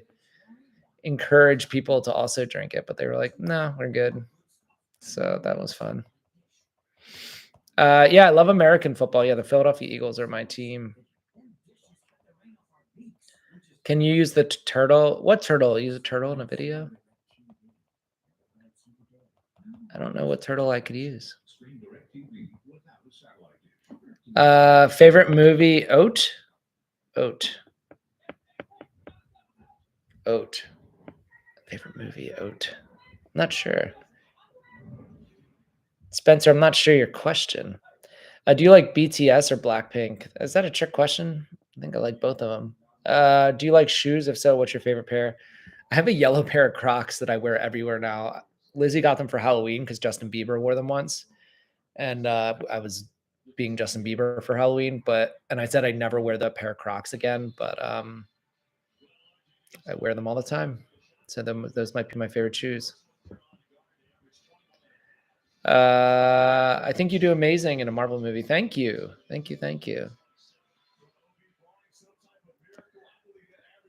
encourage people to also drink it. But they were like, no, we're good. So that was fun. Yeah, I love American football. Yeah, the Philadelphia Eagles are my team. Can you use the turtle? What turtle? Use a turtle in a video? I don't know what turtle I could use. Favorite movie? Oat. Favorite movie? Oat. Not sure. Spencer, I'm not sure your question. Do you like BTS or Blackpink? Is that a trick question? I think I like both of them. Do you like shoes? If so, what's your favorite pair? I have a yellow pair of Crocs that I wear everywhere now. Lizzie got them for Halloween because Justin Bieber wore them once, and I was being Justin Bieber for Halloween. And I said I'd never wear the pair of Crocs again, but I wear them all the time. So those might be my favorite shoes. I think you do amazing in a Marvel movie. Thank you.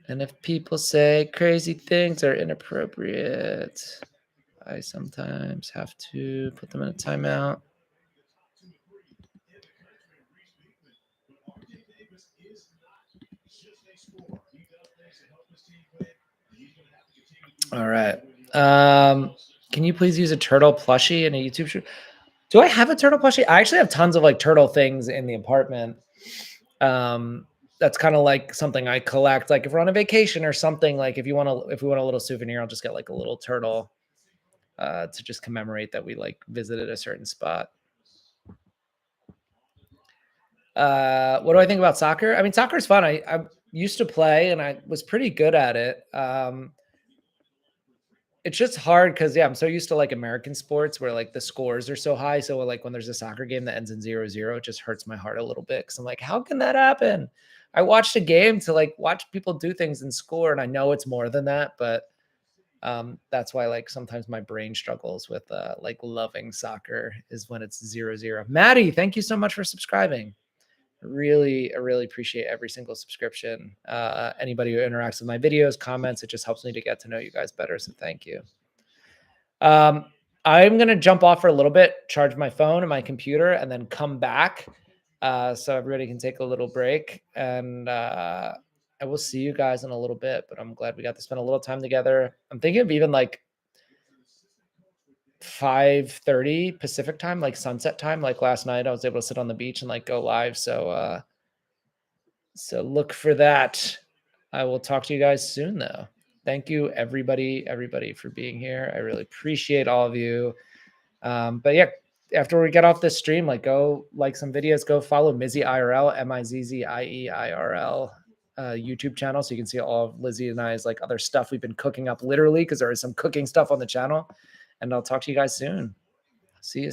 And if people say crazy things are inappropriate, I sometimes have to put them in a timeout. All right. Can you please use a turtle plushie in a YouTube shoot? Do I have a turtle plushie? I actually have tons of like turtle things in the apartment. That's kind of like something I collect. Like if we're on a vacation or something, like if we want a little souvenir, I'll just get like a little turtle to just commemorate that we like visited a certain spot. What do I think about soccer? I mean, soccer is fun. I used to play and I was pretty good at it. It's just hard because I'm so used to like American sports where like the scores are so high. So like when there's a soccer game that ends in 0-0, it just hurts my heart a little bit because I'm like, how can that happen? I watched a game to like watch people do things and score, and I know it's more than that, but that's why like sometimes my brain struggles with like loving soccer is when it's 0-0. Maddie, thank you so much for subscribing. I really appreciate every single subscription. Anybody who interacts with my videos, comments, it just helps me to get to know you guys better. So thank you. I'm going to jump off for a little bit, charge my phone and my computer, and then come back so everybody can take a little break. And I will see you guys in a little bit, but I'm glad we got to spend a little time together. I'm thinking of even like 5:30 Pacific time, like sunset time. Like last night, I was able to sit on the beach and like go live. So look for that. I will talk to you guys soon, though. Thank you, everybody for being here. I really appreciate all of you. But yeah, after we get off this stream, like go like some videos, go follow Mizzy IRL, MIZZIEIRL YouTube channel, so you can see all of Lizzie and I's like other stuff we've been cooking up literally because there is some cooking stuff on the channel. And I'll talk to you guys soon. See you.